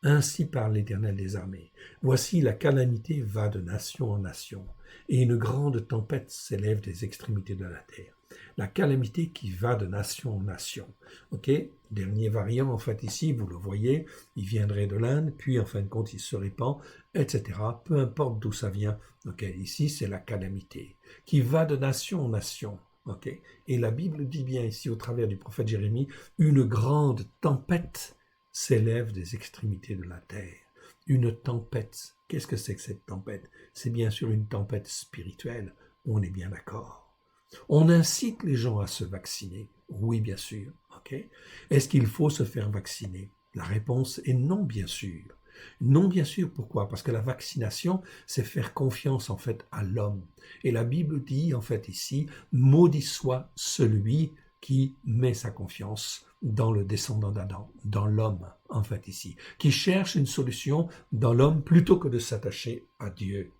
Ainsi parle l'Éternel des armées. Voici la calamité va de nation en nation, et une grande tempête s'élève des extrémités de la terre. La calamité qui va de nation en nation. Ok, dernier variant en fait ici, vous le voyez, il viendrait de l'Inde, puis en fin de compte il se répand, etc. Peu importe d'où ça vient. Ok, ici c'est la calamité qui va de nation en nation. Ok, et la Bible dit bien ici au travers du prophète Jérémie, une grande tempête s'élève des extrémités de la terre. Une tempête. Qu'est-ce que c'est que cette tempête? C'est bien sûr une tempête spirituelle, on est bien d'accord. On incite les gens à se vacciner. Oui, bien sûr. Okay. Est-ce qu'il faut se faire vacciner? La réponse est non, bien sûr. Non, bien sûr. Pourquoi? Parce que la vaccination, c'est faire confiance en fait à l'homme. Et la Bible dit en fait ici, maudit soit celui qui met sa confiance dans le descendant d'Adam, dans l'homme, en fait, ici, qui cherche une solution dans l'homme plutôt que de s'attacher à Dieu.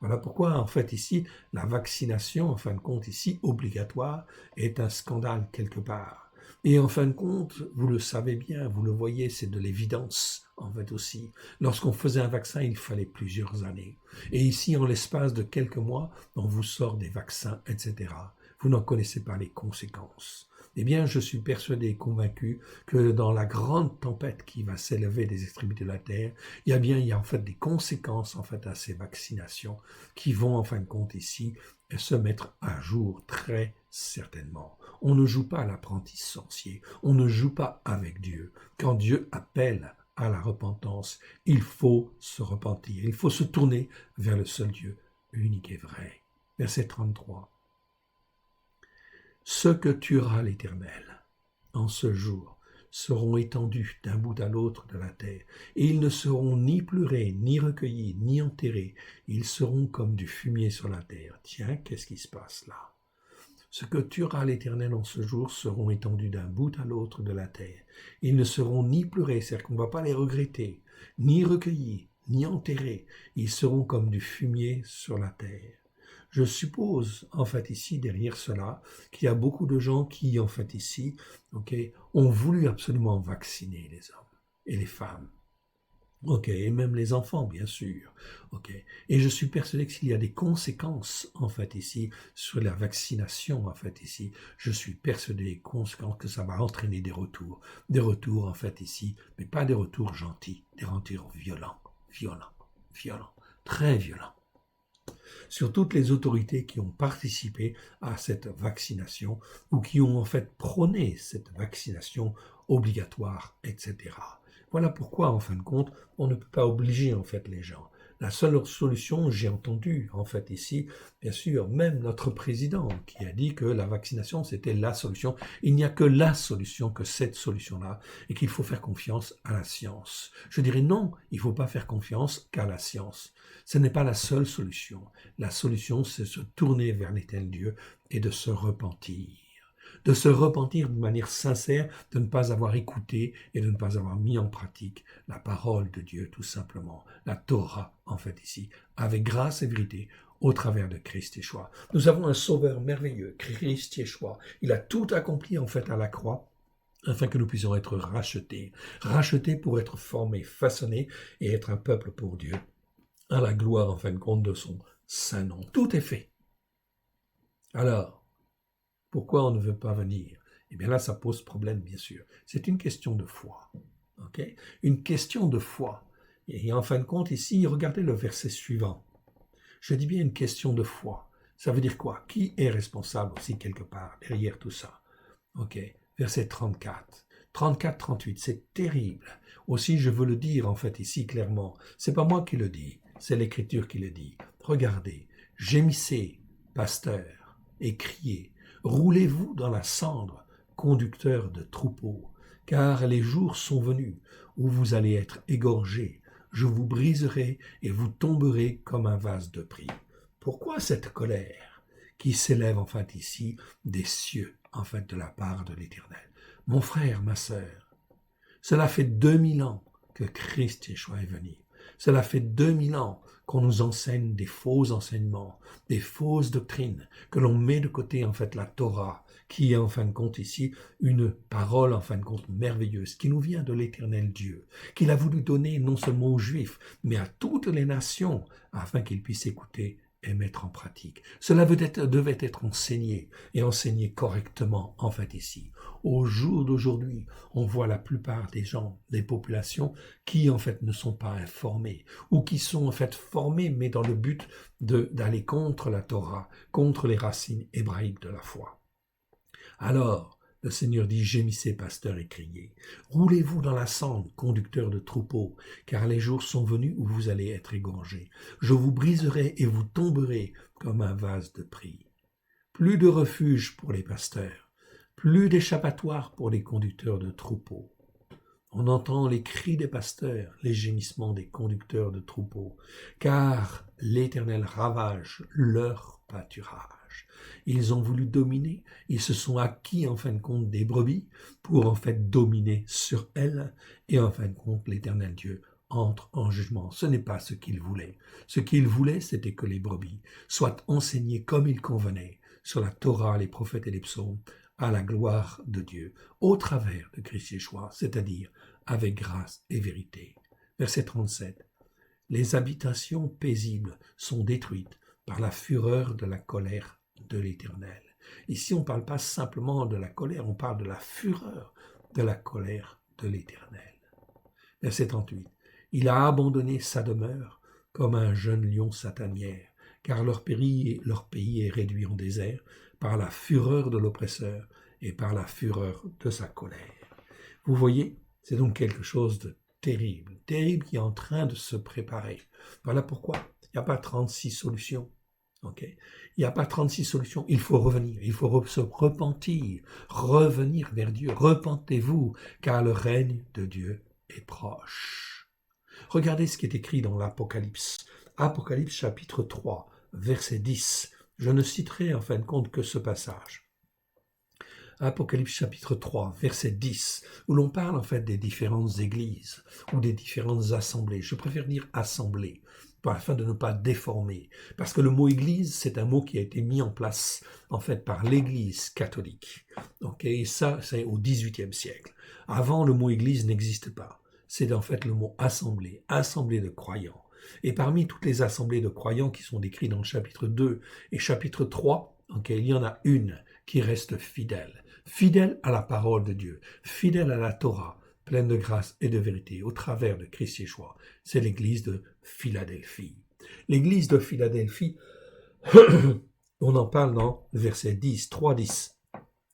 Voilà pourquoi, en fait, ici, la vaccination, en fin de compte, ici, obligatoire, est un scandale quelque part. Et en fin de compte, vous le savez bien, vous le voyez, c'est de l'évidence, en fait aussi. Lorsqu'on faisait un vaccin, il fallait plusieurs années. Et ici, en l'espace de quelques mois, on vous sort des vaccins, etc. Vous n'en connaissez pas les conséquences. Eh bien, je suis persuadé et convaincu que dans la grande tempête qui va s'élever des extrémités de la terre, il y a en fait des conséquences en fait à ces vaccinations qui vont en fin de compte ici se mettre à jour très certainement. On ne joue pas à l'apprenti sorcier, on ne joue pas avec Dieu. Quand Dieu appelle à la repentance, il faut se repentir, il faut se tourner vers le seul Dieu unique et vrai. Verset 33. Ce que tuera l'Éternel en ce jour seront étendus d'un bout à l'autre de la terre, et ils ne seront ni pleurés, ni recueillis, ni enterrés, ils seront comme du fumier sur la terre. Tiens, qu'est-ce qui se passe là? Ce que tuera l'Éternel en ce jour seront étendus d'un bout à l'autre de la terre. Ils ne seront ni pleurés, c'est-à-dire qu'on ne va pas les regretter, ni recueillis, ni enterrés, ils seront comme du fumier sur la terre. Je suppose, en fait, ici, derrière cela, qu'il y a beaucoup de gens qui, en fait, ici, ont voulu absolument vacciner les hommes et les femmes. Et même les enfants, bien sûr. Et je suis persuadé qu'il y a des conséquences, en fait, ici, sur la vaccination, en fait, ici. Je suis persuadé des conséquences que ça va entraîner des retours. Des retours, en fait, ici, mais pas des retours gentils, des retours violents, très violents. Sur toutes les autorités qui ont participé à cette vaccination ou qui ont en fait prôné cette vaccination obligatoire, etc. Voilà pourquoi, en fin de compte, on ne peut pas obliger en fait les gens. La seule solution, j'ai entendu en fait ici, bien sûr, même notre président qui a dit que la vaccination c'était la solution. Il n'y a que la solution, que cette solution-là, et qu'il faut faire confiance à la science. Je dirais non, il ne faut pas faire confiance qu'à la science. Ce n'est pas la seule solution. La solution, c'est se tourner vers l'éternel Dieu et de se repentir. De se repentir de manière sincère, de ne pas avoir écouté et de ne pas avoir mis en pratique la parole de Dieu, tout simplement. La Torah, en fait, ici, avec grâce et vérité, au travers de Christ Yeshua. Nous avons un sauveur merveilleux, Christ Yeshua. Il a tout accompli, en fait, à la croix, afin que nous puissions être rachetés. Rachetés pour être formés, façonnés et être un peuple pour Dieu, à la gloire, en fin de compte, de son saint nom. Tout est fait. Alors, pourquoi on ne veut pas venir? Eh bien là, ça pose problème, bien sûr. C'est une question de foi. Une question de foi. Et en fin de compte, ici, regardez le verset suivant. Je dis bien une question de foi. Ça veut dire quoi? Qui est responsable aussi quelque part derrière tout ça? Verset 34. 34-38, c'est terrible. Aussi, je veux le dire en fait ici clairement. C'est pas moi qui le dis, c'est l'Écriture qui le dit. Regardez, gémissez, pasteurs, et criez. Roulez-vous dans la cendre, conducteurs de troupeaux, car les jours sont venus où vous allez être égorgés. Je vous briserai et vous tomberez comme un vase de prix. Pourquoi cette colère qui s'élève en fait ici des cieux, en fait de la part de l'Éternel? Mon frère, ma sœur, cela fait 2000 ans que Christ Yeshua est venu. Cela fait 2000 ans qu'on nous enseigne des faux enseignements, des fausses doctrines, que l'on met de côté en fait la Torah, qui est en fin de compte ici une parole en fin de compte merveilleuse, qui nous vient de l'Éternel Dieu, qu'il a voulu donner non seulement aux Juifs, mais à toutes les nations, afin qu'ils puissent écouter et mettre en pratique. Cela devait être enseigné, et enseigné correctement, en fait, ici. Au jour d'aujourd'hui, on voit la plupart des gens, des populations, qui, en fait, ne sont pas informés, ou qui sont, en fait, formés, mais dans le but d'aller contre la Torah, contre les racines hébraïques de la foi. Alors, le Seigneur dit, gémissez, pasteurs, et criez. Roulez-vous dans la cendre, conducteurs de troupeaux, car les jours sont venus où vous allez être égorgés. Je vous briserai et vous tomberez comme un vase de prix. Plus de refuge pour les pasteurs, plus d'échappatoire pour les conducteurs de troupeaux. On entend les cris des pasteurs, les gémissements des conducteurs de troupeaux, car l'Éternel ravage leur pâturage. Ils ont voulu dominer, ils se sont acquis en fin de compte des brebis pour en fait dominer sur elles, et en fin de compte l'Éternel Dieu entre en jugement. Ce n'est pas ce qu'il voulait. Ce qu'il voulait, c'était que les brebis soient enseignées comme il convenait sur la Torah, les prophètes et les psaumes, à la gloire de Dieu, au travers de Christ Yeshua, c'est-à-dire avec grâce et vérité. Verset 37. Les habitations paisibles sont détruites par la fureur de la colère de l'Éternel. Ici, on ne parle pas simplement de la colère, on parle de la fureur de la colère de l'Éternel. Verset 38. Il a abandonné sa demeure comme un jeune lion sa tanière, car leur pays est réduit en désert par la fureur de l'oppresseur et par la fureur de sa colère. Vous voyez, c'est donc quelque chose de terrible, terrible qui est en train de se préparer. Voilà pourquoi il n'y a pas 36 solutions. Okay. Il n'y a pas 36 solutions, il faut revenir, il faut se repentir, revenir vers Dieu. Repentez-vous, car le règne de Dieu est proche. Regardez ce qui est écrit dans l'Apocalypse. Apocalypse chapitre 3, verset 10. Je ne citerai en fin de compte que ce passage. Apocalypse chapitre 3, verset 10, où l'on parle en fait des différentes églises ou des différentes assemblées. Je préfère dire assemblées, afin de ne pas déformer. Parce que le mot église, c'est un mot qui a été mis en place en fait par l'église catholique. Okay, et ça, c'est au XVIIIe siècle. Avant, le mot église n'existe pas. C'est en fait le mot assemblée, assemblée de croyants. Et parmi toutes les assemblées de croyants qui sont décrites dans le chapitre 2 et chapitre 3, okay, il y en a une qui reste fidèle. Fidèle à la parole de Dieu, fidèle à la Torah, pleine de grâce et de vérité, au travers de Christ Yeshua. C'est l'église de Philadelphie. L'église de Philadelphie, on en parle dans le verset 10, 3-10,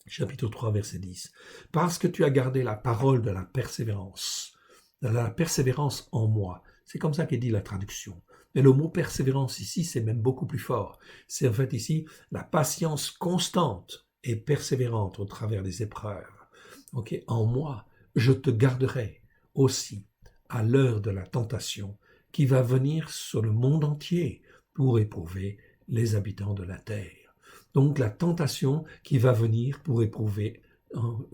chapitre 3, verset 10. Parce que tu as gardé la parole de la persévérance en moi. C'est comme ça qu'est dit la traduction. Mais le mot persévérance ici, c'est même beaucoup plus fort. C'est en fait ici la patience constante et persévérante au travers des épreuves. Okay? En moi, je te garderai aussi à l'heure de la tentation qui va venir sur le monde entier pour éprouver les habitants de la terre. Donc la tentation qui va venir pour éprouver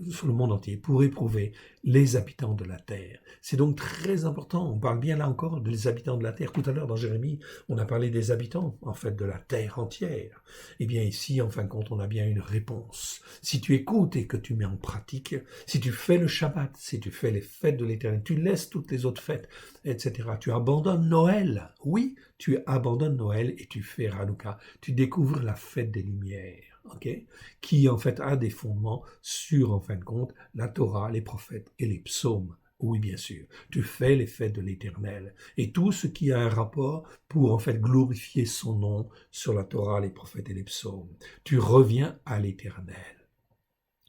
sur le monde entier, pour éprouver les habitants de la terre. C'est donc très important, on parle bien là encore des habitants de la terre. Tout à l'heure dans Jérémie, on a parlé des habitants, en fait, de la terre entière. Eh bien ici, en fin de compte, on a bien une réponse. Si tu écoutes et que tu mets en pratique, si tu fais le Shabbat, si tu fais les fêtes de l'Éternel, tu laisses toutes les autres fêtes, etc. Tu abandonnes Noël, oui, tu abandonnes Noël et tu fais Hanouka, tu découvres la fête des Lumières. Okay, qui en fait a des fondements sur, en fin de compte, la Torah, les prophètes et les psaumes. Oui, bien sûr, tu fais les fêtes de l'Éternel et tout ce qui a un rapport pour en fait glorifier son nom sur la Torah, les prophètes et les psaumes. Tu reviens à l'Éternel.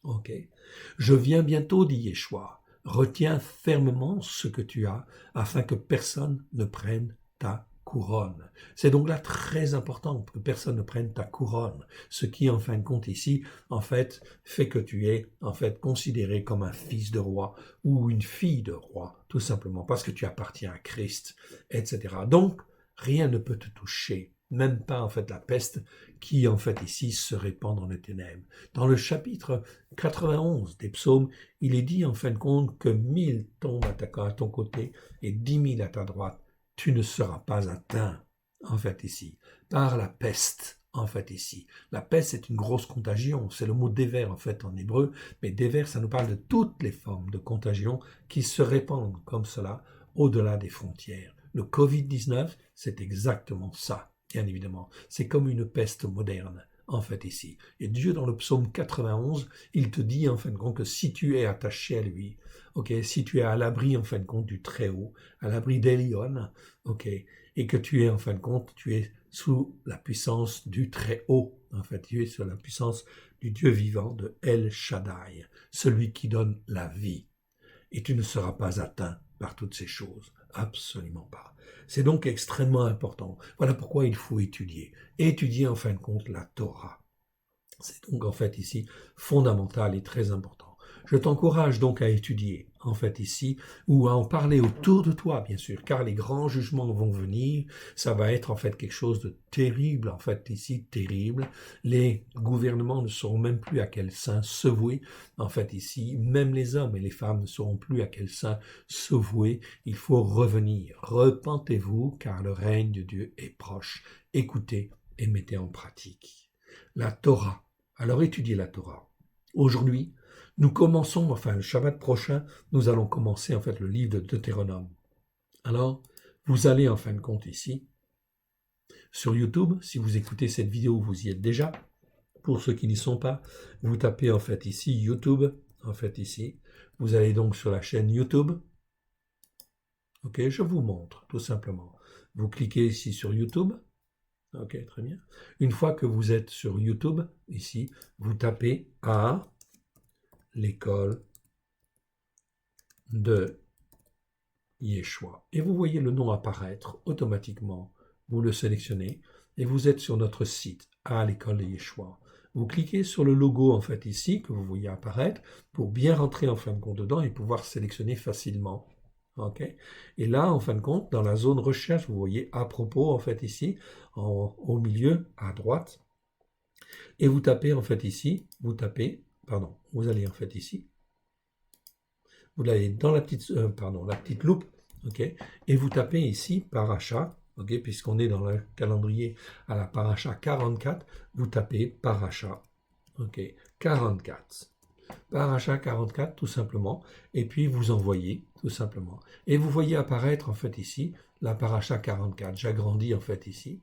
Ok, je viens bientôt, dit Yeshua. Retiens fermement ce que tu as afin que personne ne prenne ta couronne. C'est donc là très important que personne ne prenne ta couronne, ce qui en fin de compte ici, en fait, fait que tu es en fait considéré comme un fils de roi ou une fille de roi, tout simplement parce que tu appartiens à Christ, etc. Donc, rien ne peut te toucher, même pas en fait la peste qui en fait ici se répand dans les ténèbres. Dans le chapitre 91 des psaumes, il est dit en fin de compte que 1000 tombent à ton côté et 10 000 à ta droite, tu ne seras pas atteint. en fait ici, par la peste, en fait ici. La peste est une grosse contagion, c'est le mot déver en fait en hébreu, mais déver ça nous parle de toutes les formes de contagion qui se répandent comme cela au-delà des frontières. Le Covid-19, c'est exactement ça, bien évidemment. C'est comme une peste moderne, en fait ici. Et Dieu dans le psaume 91, il te dit en fin de compte que si tu es attaché à lui, ok, si tu es à l'abri en fin de compte du Très-Haut, à l'abri d'Elion, ok, et que tu es en fin de compte, tu es sous la puissance du Très-Haut, en fait, tu es sous la puissance du Dieu vivant de El Shaddai, celui qui donne la vie. Et tu ne seras pas atteint par toutes ces choses. Absolument pas. C'est donc extrêmement important. Voilà pourquoi il faut étudier. Étudier en fin de compte la Torah. C'est donc en fait ici fondamental et très important. Je t'encourage donc à étudier en fait ici ou à en parler autour de toi bien sûr car les grands jugements vont venir, ça va être en fait quelque chose de terrible en fait ici, terrible. Les gouvernements ne sauront même plus à quel saint se vouer en fait ici, même les hommes et les femmes ne sauront plus à quel saint se vouer. Il faut revenir, repentez-vous car le règne de Dieu est proche. Écoutez et mettez en pratique. La Torah. Alors étudiez la Torah. Aujourd'hui, nous commençons, enfin le Shabbat prochain, nous allons commencer en fait le livre de Deutéronome. Alors, vous allez en fin de compte ici, sur YouTube, si vous écoutez cette vidéo, vous y êtes déjà. Pour ceux qui n'y sont pas, vous tapez en fait ici YouTube, en fait ici. Vous allez donc sur la chaîne YouTube. Ok, je vous montre tout simplement. Vous cliquez ici sur YouTube. Ok, très bien. Une fois que vous êtes sur YouTube, ici, vous tapez à l'école de Yeshua. Et vous voyez le nom apparaître automatiquement. Vous le sélectionnez et vous êtes sur notre site à l'école de Yeshua. Vous cliquez sur le logo en fait ici que vous voyez apparaître pour bien rentrer en fin de compte dedans et pouvoir sélectionner facilement. Okay. Et là, en fin de compte, dans la zone recherche, vous voyez à propos, en fait, ici, au milieu, à droite, et vous tapez, en fait, ici, vous allez, en fait, ici, vous allez dans la petite loupe, ok, et vous tapez ici, paracha, ok, puisqu'on est dans le calendrier à la paracha 44, vous tapez paracha, ok, 44. Paracha 44 tout simplement, et puis vous envoyez tout simplement. Et vous voyez apparaître en fait ici la paracha 44. J'agrandis en fait ici,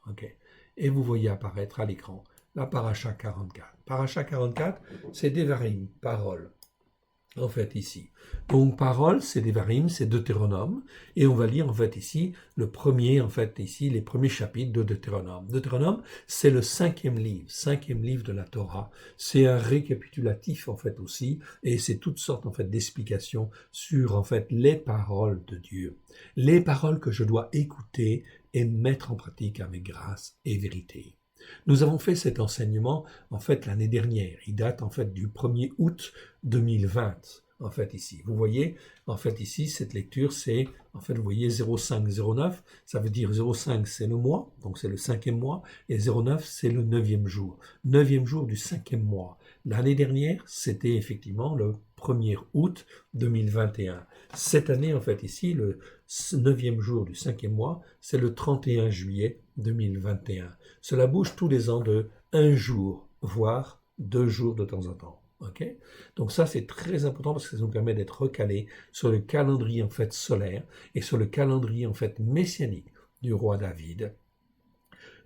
ok. Et vous voyez apparaître à l'écran la paracha 44. Paracha 44, c'est Devarim, paroles. En fait ici. Donc parole, c'est Devarim, c'est Deutéronome, et on va lire en fait ici le premier, en fait ici les premiers chapitres de Deutéronome. Deutéronome, c'est le cinquième livre de la Torah. C'est un récapitulatif en fait aussi, et c'est toutes sortes en fait d'explications sur en fait les paroles de Dieu, les paroles que je dois écouter et mettre en pratique avec grâce et vérité. Nous avons fait cet enseignement en fait l'année dernière. Il date en fait du 1er août 2020. En fait ici, vous voyez, en fait ici, cette lecture, c'est, en fait, vous voyez 0509, ça veut dire 05, c'est le mois, donc c'est le 5e mois, et 09, c'est le 9e jour. 9e jour du 5e mois. L'année dernière, c'était effectivement le 1er août 2021. Cette année, en fait, ici, le 9e jour du 5e mois, c'est le 31 juillet 2021. Cela bouge tous les ans de 1 jour, voire 2 jours de temps en temps. Okay. Donc ça, c'est très important parce que ça nous permet d'être recalés sur le calendrier en fait solaire et sur le calendrier en fait messianique du roi David,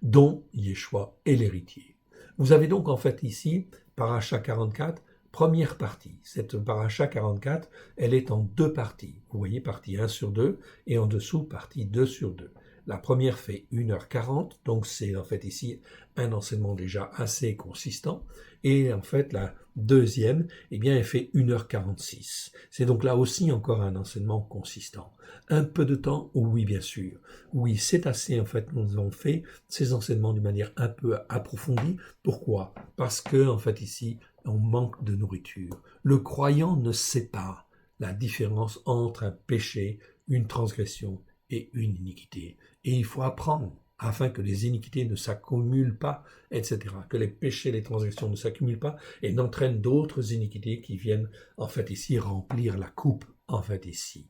dont Yeshua est l'héritier. Vous avez donc en fait ici, paracha 44, première partie. Cette paracha 44, elle est en 2 parties. Vous voyez, partie 1 sur 2 et en dessous, partie 2 sur 2. La première fait 1h40, donc c'est en fait ici un enseignement déjà assez consistant. Et en fait, la deuxième, eh bien, elle fait 1h46. C'est donc là aussi encore un enseignement consistant. Un peu de temps, oui, bien sûr. Oui, c'est assez, en fait, nous avons fait ces enseignements d'une manière un peu approfondie. Pourquoi? Parce que, en fait, ici, on manque de nourriture. Le croyant ne sait pas la différence entre un péché, une transgression et une iniquité. Et il faut apprendre afin que les iniquités ne s'accumulent pas, etc. Que les péchés, les transgressions ne s'accumulent pas et n'entraînent d'autres iniquités qui viennent, en fait, ici, remplir la coupe, en fait, ici.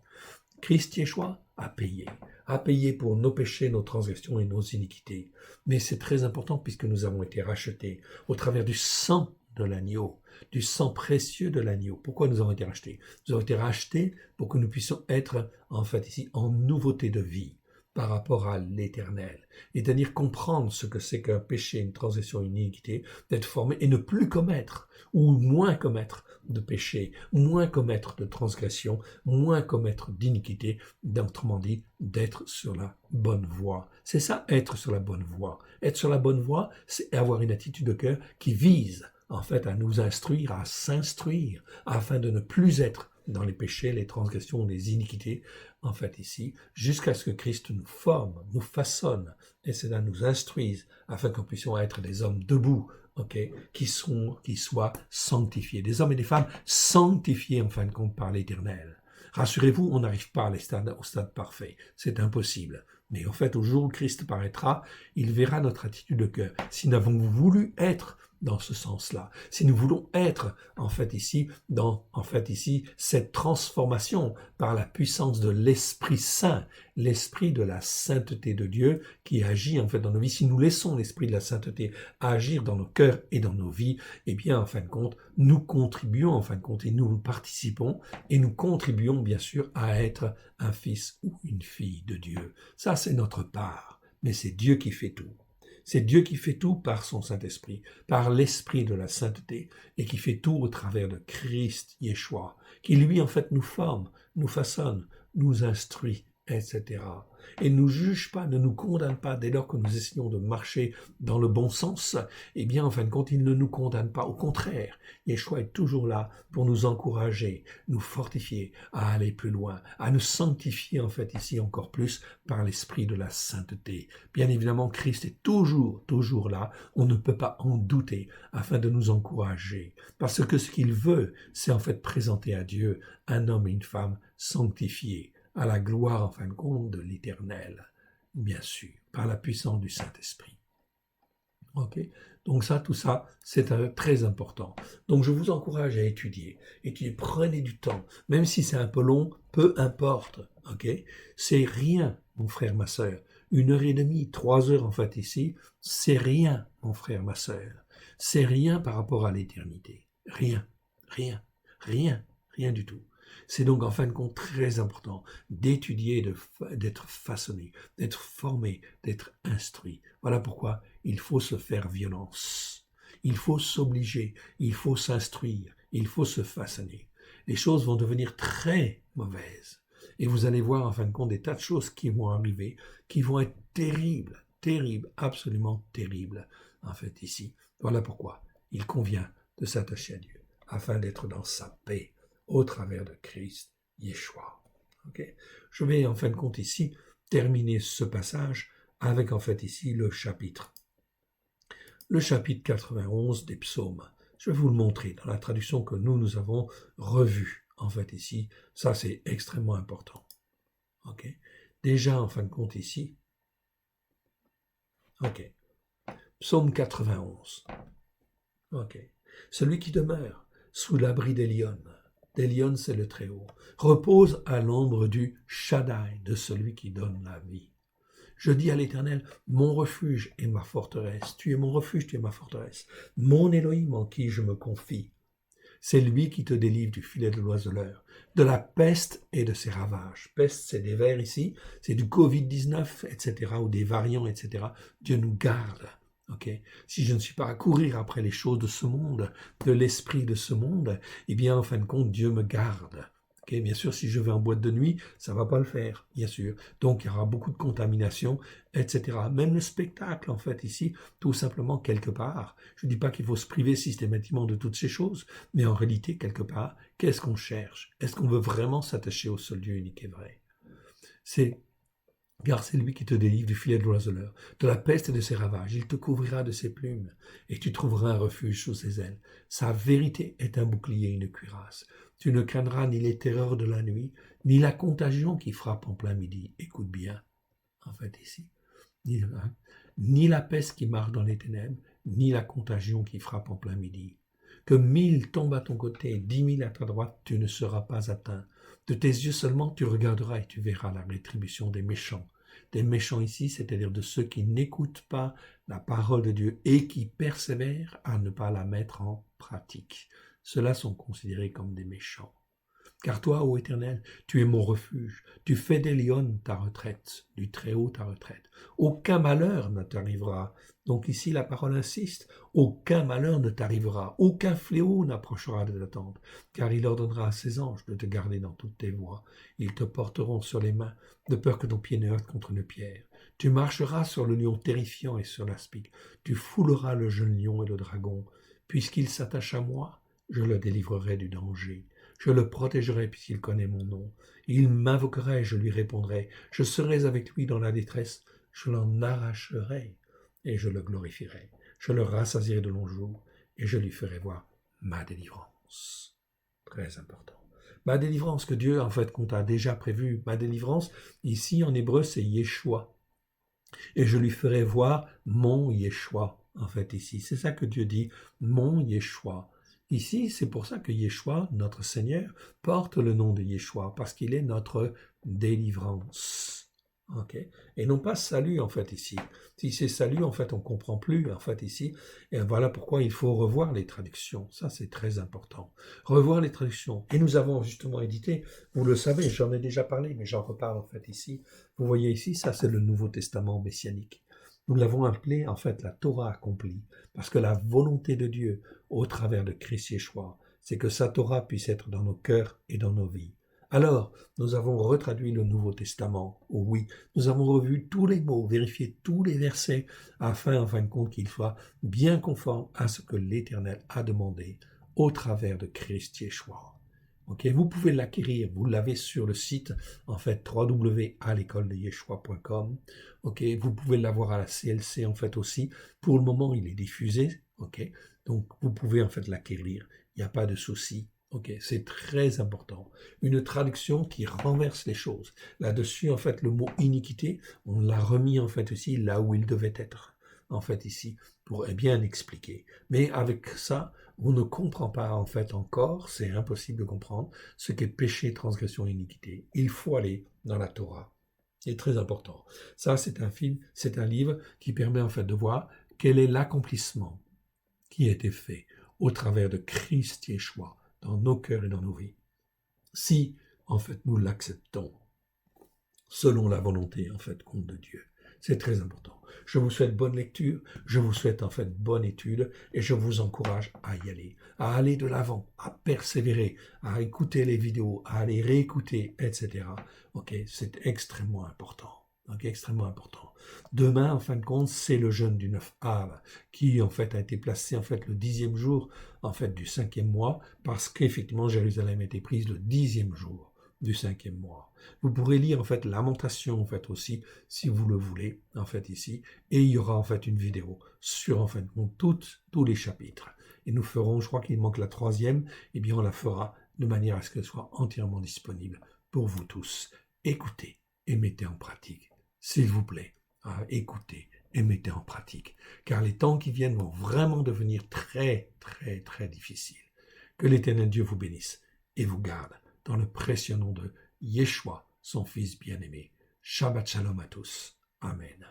Christ Yeshua a payé pour nos péchés, nos transgressions et nos iniquités. Mais c'est très important puisque nous avons été rachetés au travers du sang de l'agneau, du sang précieux de l'agneau. Pourquoi nous avons été rachetés? Nous avons été rachetés pour que nous puissions être, en fait, ici, en nouveauté de vie par rapport à l'éternel. C'est-à-dire comprendre ce que c'est qu'un péché, une transgression, une iniquité, d'être formé et ne plus commettre, ou moins commettre de péché, moins commettre de transgression, moins commettre d'iniquité, autrement dit, d'être sur la bonne voie. C'est ça, être sur la bonne voie. Être sur la bonne voie, c'est avoir une attitude de cœur qui vise, en fait, à nous instruire, à s'instruire, afin de ne plus être dans les péchés, les transgressions, les iniquités, en fait ici, jusqu'à ce que Christ nous forme, nous façonne, et cela nous instruise, afin que nous puissions être des hommes debout, qui soient sanctifiés, des hommes et des femmes sanctifiés en fin de compte par l'Éternel. Rassurez-vous, on n'arrive pas au stade parfait, c'est impossible. Mais en fait, au jour où Christ paraîtra, il verra notre attitude de cœur. Si nous avons voulu être dans ce sens-là, si nous voulons être en fait ici cette transformation par la puissance de l'Esprit Saint, l'Esprit de la sainteté de Dieu qui agit en fait dans nos vies, si nous laissons l'Esprit de la sainteté agir dans nos cœurs et dans nos vies, eh bien en fin de compte, nous contribuons en fin de compte et nous participons et nous contribuons bien sûr à être un fils ou une fille de Dieu. Ça c'est notre part, mais c'est Dieu qui fait tout. C'est Dieu qui fait tout par son Saint-Esprit, par l'Esprit de la sainteté, et qui fait tout au travers de Christ Yeshua, qui lui en fait nous forme, nous façonne, nous instruit, etc. Et ne nous juge pas, ne nous condamne pas dès lors que nous essayons de marcher dans le bon sens. Eh bien, en fin de compte, il ne nous condamne pas. Au contraire, Yeshua est toujours là pour nous encourager, nous fortifier à aller plus loin, à nous sanctifier en fait ici encore plus par l'esprit de la sainteté. Bien évidemment, Christ est toujours là. On ne peut pas en douter afin de nous encourager. Parce que ce qu'il veut, c'est en fait présenter à Dieu un homme et une femme sanctifiés, à la gloire, en fin de compte, de l'Éternel, bien sûr, par la puissance du Saint-Esprit. Ok? Donc ça, tout ça, c'est très important. Donc je vous encourage à étudier. Prenez du temps, même si c'est un peu long, peu importe. Ok? C'est rien, mon frère, ma sœur. 1h30, 3 heures en fait ici, c'est rien, mon frère, ma sœur. C'est rien par rapport à l'éternité. Rien, rien du tout. C'est donc en fin de compte très important d'étudier, d'être façonné, d'être formé, d'être instruit. Voilà pourquoi il faut se faire violence. Il faut s'obliger, il faut s'instruire, il faut se façonner. Les choses vont devenir très mauvaises. Et vous allez voir en fin de compte des tas de choses qui vont arriver, qui vont être terribles, absolument terribles, en fait ici. Voilà pourquoi il convient de s'attacher à Dieu, afin d'être dans sa paix, au travers de Christ Yeshua. Okay? Je vais en fin de compte ici terminer ce passage avec en fait ici le chapitre 91 des psaumes. Je vais vous le montrer dans la traduction que nous avons revue en fait ici. Ça c'est extrêmement important. Okay? Déjà en fin de compte ici. Ok. Psaume 91. Ok. Celui qui demeure sous l'abri des lionnes. Des lionnes, c'est le Très-Haut. Repose à l'ombre du Shaddai, de celui qui donne la vie. Je dis à l'Éternel, mon refuge et ma forteresse. Tu es mon refuge, tu es ma forteresse. Mon Élohim en qui je me confie. C'est lui qui te délivre du filet de l'oiseleur, de la peste et de ses ravages. Peste, c'est des vers ici, c'est du Covid-19, etc., ou des variants, etc. Dieu nous garde. Okay? Si je ne suis pas à courir après les choses de ce monde, de l'esprit de ce monde, eh bien, en fin de compte, Dieu me garde. Okay? Bien sûr, si je vais en boîte de nuit, ça ne va pas le faire, bien sûr. Donc, il y aura beaucoup de contamination, etc. Même le spectacle, en fait, ici, tout simplement, quelque part. Je ne dis pas qu'il faut se priver systématiquement de toutes ces choses, mais en réalité, quelque part, qu'est-ce qu'on cherche? Est-ce qu'on veut vraiment s'attacher au seul Dieu unique et vrai? Car c'est lui qui te délivre du filet de l'oiseleur, de la peste et de ses ravages. Il te couvrira de ses plumes, et tu trouveras un refuge sous ses ailes. Sa vérité est un bouclier et une cuirasse. Tu ne craindras ni les terreurs de la nuit, ni la contagion qui frappe en plein midi. Écoute bien, en fait, ici. Ni la peste qui marche dans les ténèbres, ni la contagion qui frappe en plein midi. Que 1000 tombent à ton côté, 10 000 à ta droite, tu ne seras pas atteint. De tes yeux seulement, tu regarderas et tu verras la rétribution des méchants. Des méchants ici, c'est-à-dire de ceux qui n'écoutent pas la parole de Dieu et qui persévèrent à ne pas la mettre en pratique. Ceux-là sont considérés comme des méchants. Car toi, ô Éternel, tu es mon refuge. Tu fais des lions ta retraite, du Très-Haut ta retraite. Aucun malheur ne t'arrivera. Donc ici, la parole insiste. Aucun malheur ne t'arrivera. Aucun fléau n'approchera de ta tente. Car il ordonnera à ses anges de te garder dans toutes tes voies. Ils te porteront sur les mains, de peur que ton pied ne heurte contre une pierre. Tu marcheras sur le lion terrifiant et sur l'aspic. Tu fouleras le jeune lion et le dragon. Puisqu'il s'attache à moi, je le délivrerai du danger. Je le protégerai puisqu'il connaît mon nom. Il m'invoquerait, je lui répondrai. Je serai avec lui dans la détresse. Je l'en arracherai et je le glorifierai. Je le rassasierai de longs jours et je lui ferai voir ma délivrance. Très important. Ma délivrance que Dieu, en fait, qu'on a déjà prévu. Ma délivrance, ici en hébreu, c'est Yeshua. Et je lui ferai voir mon Yeshua, en fait, ici. C'est ça que Dieu dit, mon Yeshua. Ici, c'est pour ça que Yeshua, notre Seigneur, porte le nom de Yeshua, parce qu'il est notre délivrance. Okay? Et non pas salut, en fait, ici. Si c'est salut, en fait, on ne comprend plus, en fait, ici. Et voilà pourquoi il faut revoir les traductions. Ça, c'est très important. Revoir les traductions. Et nous avons justement édité, vous le savez, j'en ai déjà parlé, mais j'en reparle, en fait, ici. Vous voyez ici, ça, c'est le Nouveau Testament messianique. Nous l'avons appelé, en fait, la Torah accomplie. Parce que la volonté de Dieu, au travers de Christ Yeshua, c'est que sa Torah puisse être dans nos cœurs et dans nos vies. Alors, nous avons retraduit le Nouveau Testament. Oh oui, nous avons revu tous les mots, vérifié tous les versets, afin, en fin de compte, qu'ils soient bien conformes à ce que l'Éternel a demandé au travers de Christ Yeshua. Okay, vous pouvez l'acquérir, vous l'avez sur le site, en fait, www.l'écoledeyeshua.com. Okay, vous pouvez l'avoir à la CLC, en fait, aussi. Pour le moment, il est diffusé. Okay, donc, vous pouvez, en fait, l'acquérir. Il n'y a pas de souci. Ok, c'est très important. Une traduction qui renverse les choses. Là-dessus, en fait, le mot iniquité, on l'a remis, en fait, ici, là où il devait être. En fait, ici, pour bien expliquer. Mais avec ça, on ne comprend pas, en fait, encore, c'est impossible de comprendre, ce qu'est péché, transgression, iniquité. Il faut aller dans la Torah. C'est très important. Ça, c'est un film, c'est un livre qui permet, en fait, de voir quel est l'accomplissement qui a été fait au travers de Christ Yeshua dans nos cœurs et dans nos vies. Si, en fait, nous l'acceptons selon la volonté, en fait, compte de Dieu. C'est très important. Je vous souhaite bonne lecture, je vous souhaite en fait bonne étude et je vous encourage à y aller, à aller de l'avant, à persévérer, à écouter les vidéos, à aller réécouter, etc. Ok, c'est extrêmement important. Donc, extrêmement important. Demain, en fin de compte, c'est le jeûne du 9 Av qui, en fait, a été placé, en fait, le 10e jour, en fait, du 5e mois, parce qu'effectivement, Jérusalem a été prise le 10e jour du 5e mois. Vous pourrez lire, en fait, Lamentation, en fait, aussi, si vous le voulez, en fait, ici, et il y aura, en fait, une vidéo sur, en fin de compte, tous les chapitres. Et nous ferons, je crois qu'il manque la 3e, eh bien, on la fera de manière à ce qu'elle soit entièrement disponible pour vous tous. Écoutez et mettez en pratique. S'il vous plaît, écoutez et mettez en pratique, car les temps qui viennent vont vraiment devenir très, très, très difficiles. Que l'Éternel Dieu vous bénisse et vous garde dans le précieux nom de Yeshua, son Fils bien-aimé. Shabbat Shalom à tous. Amen.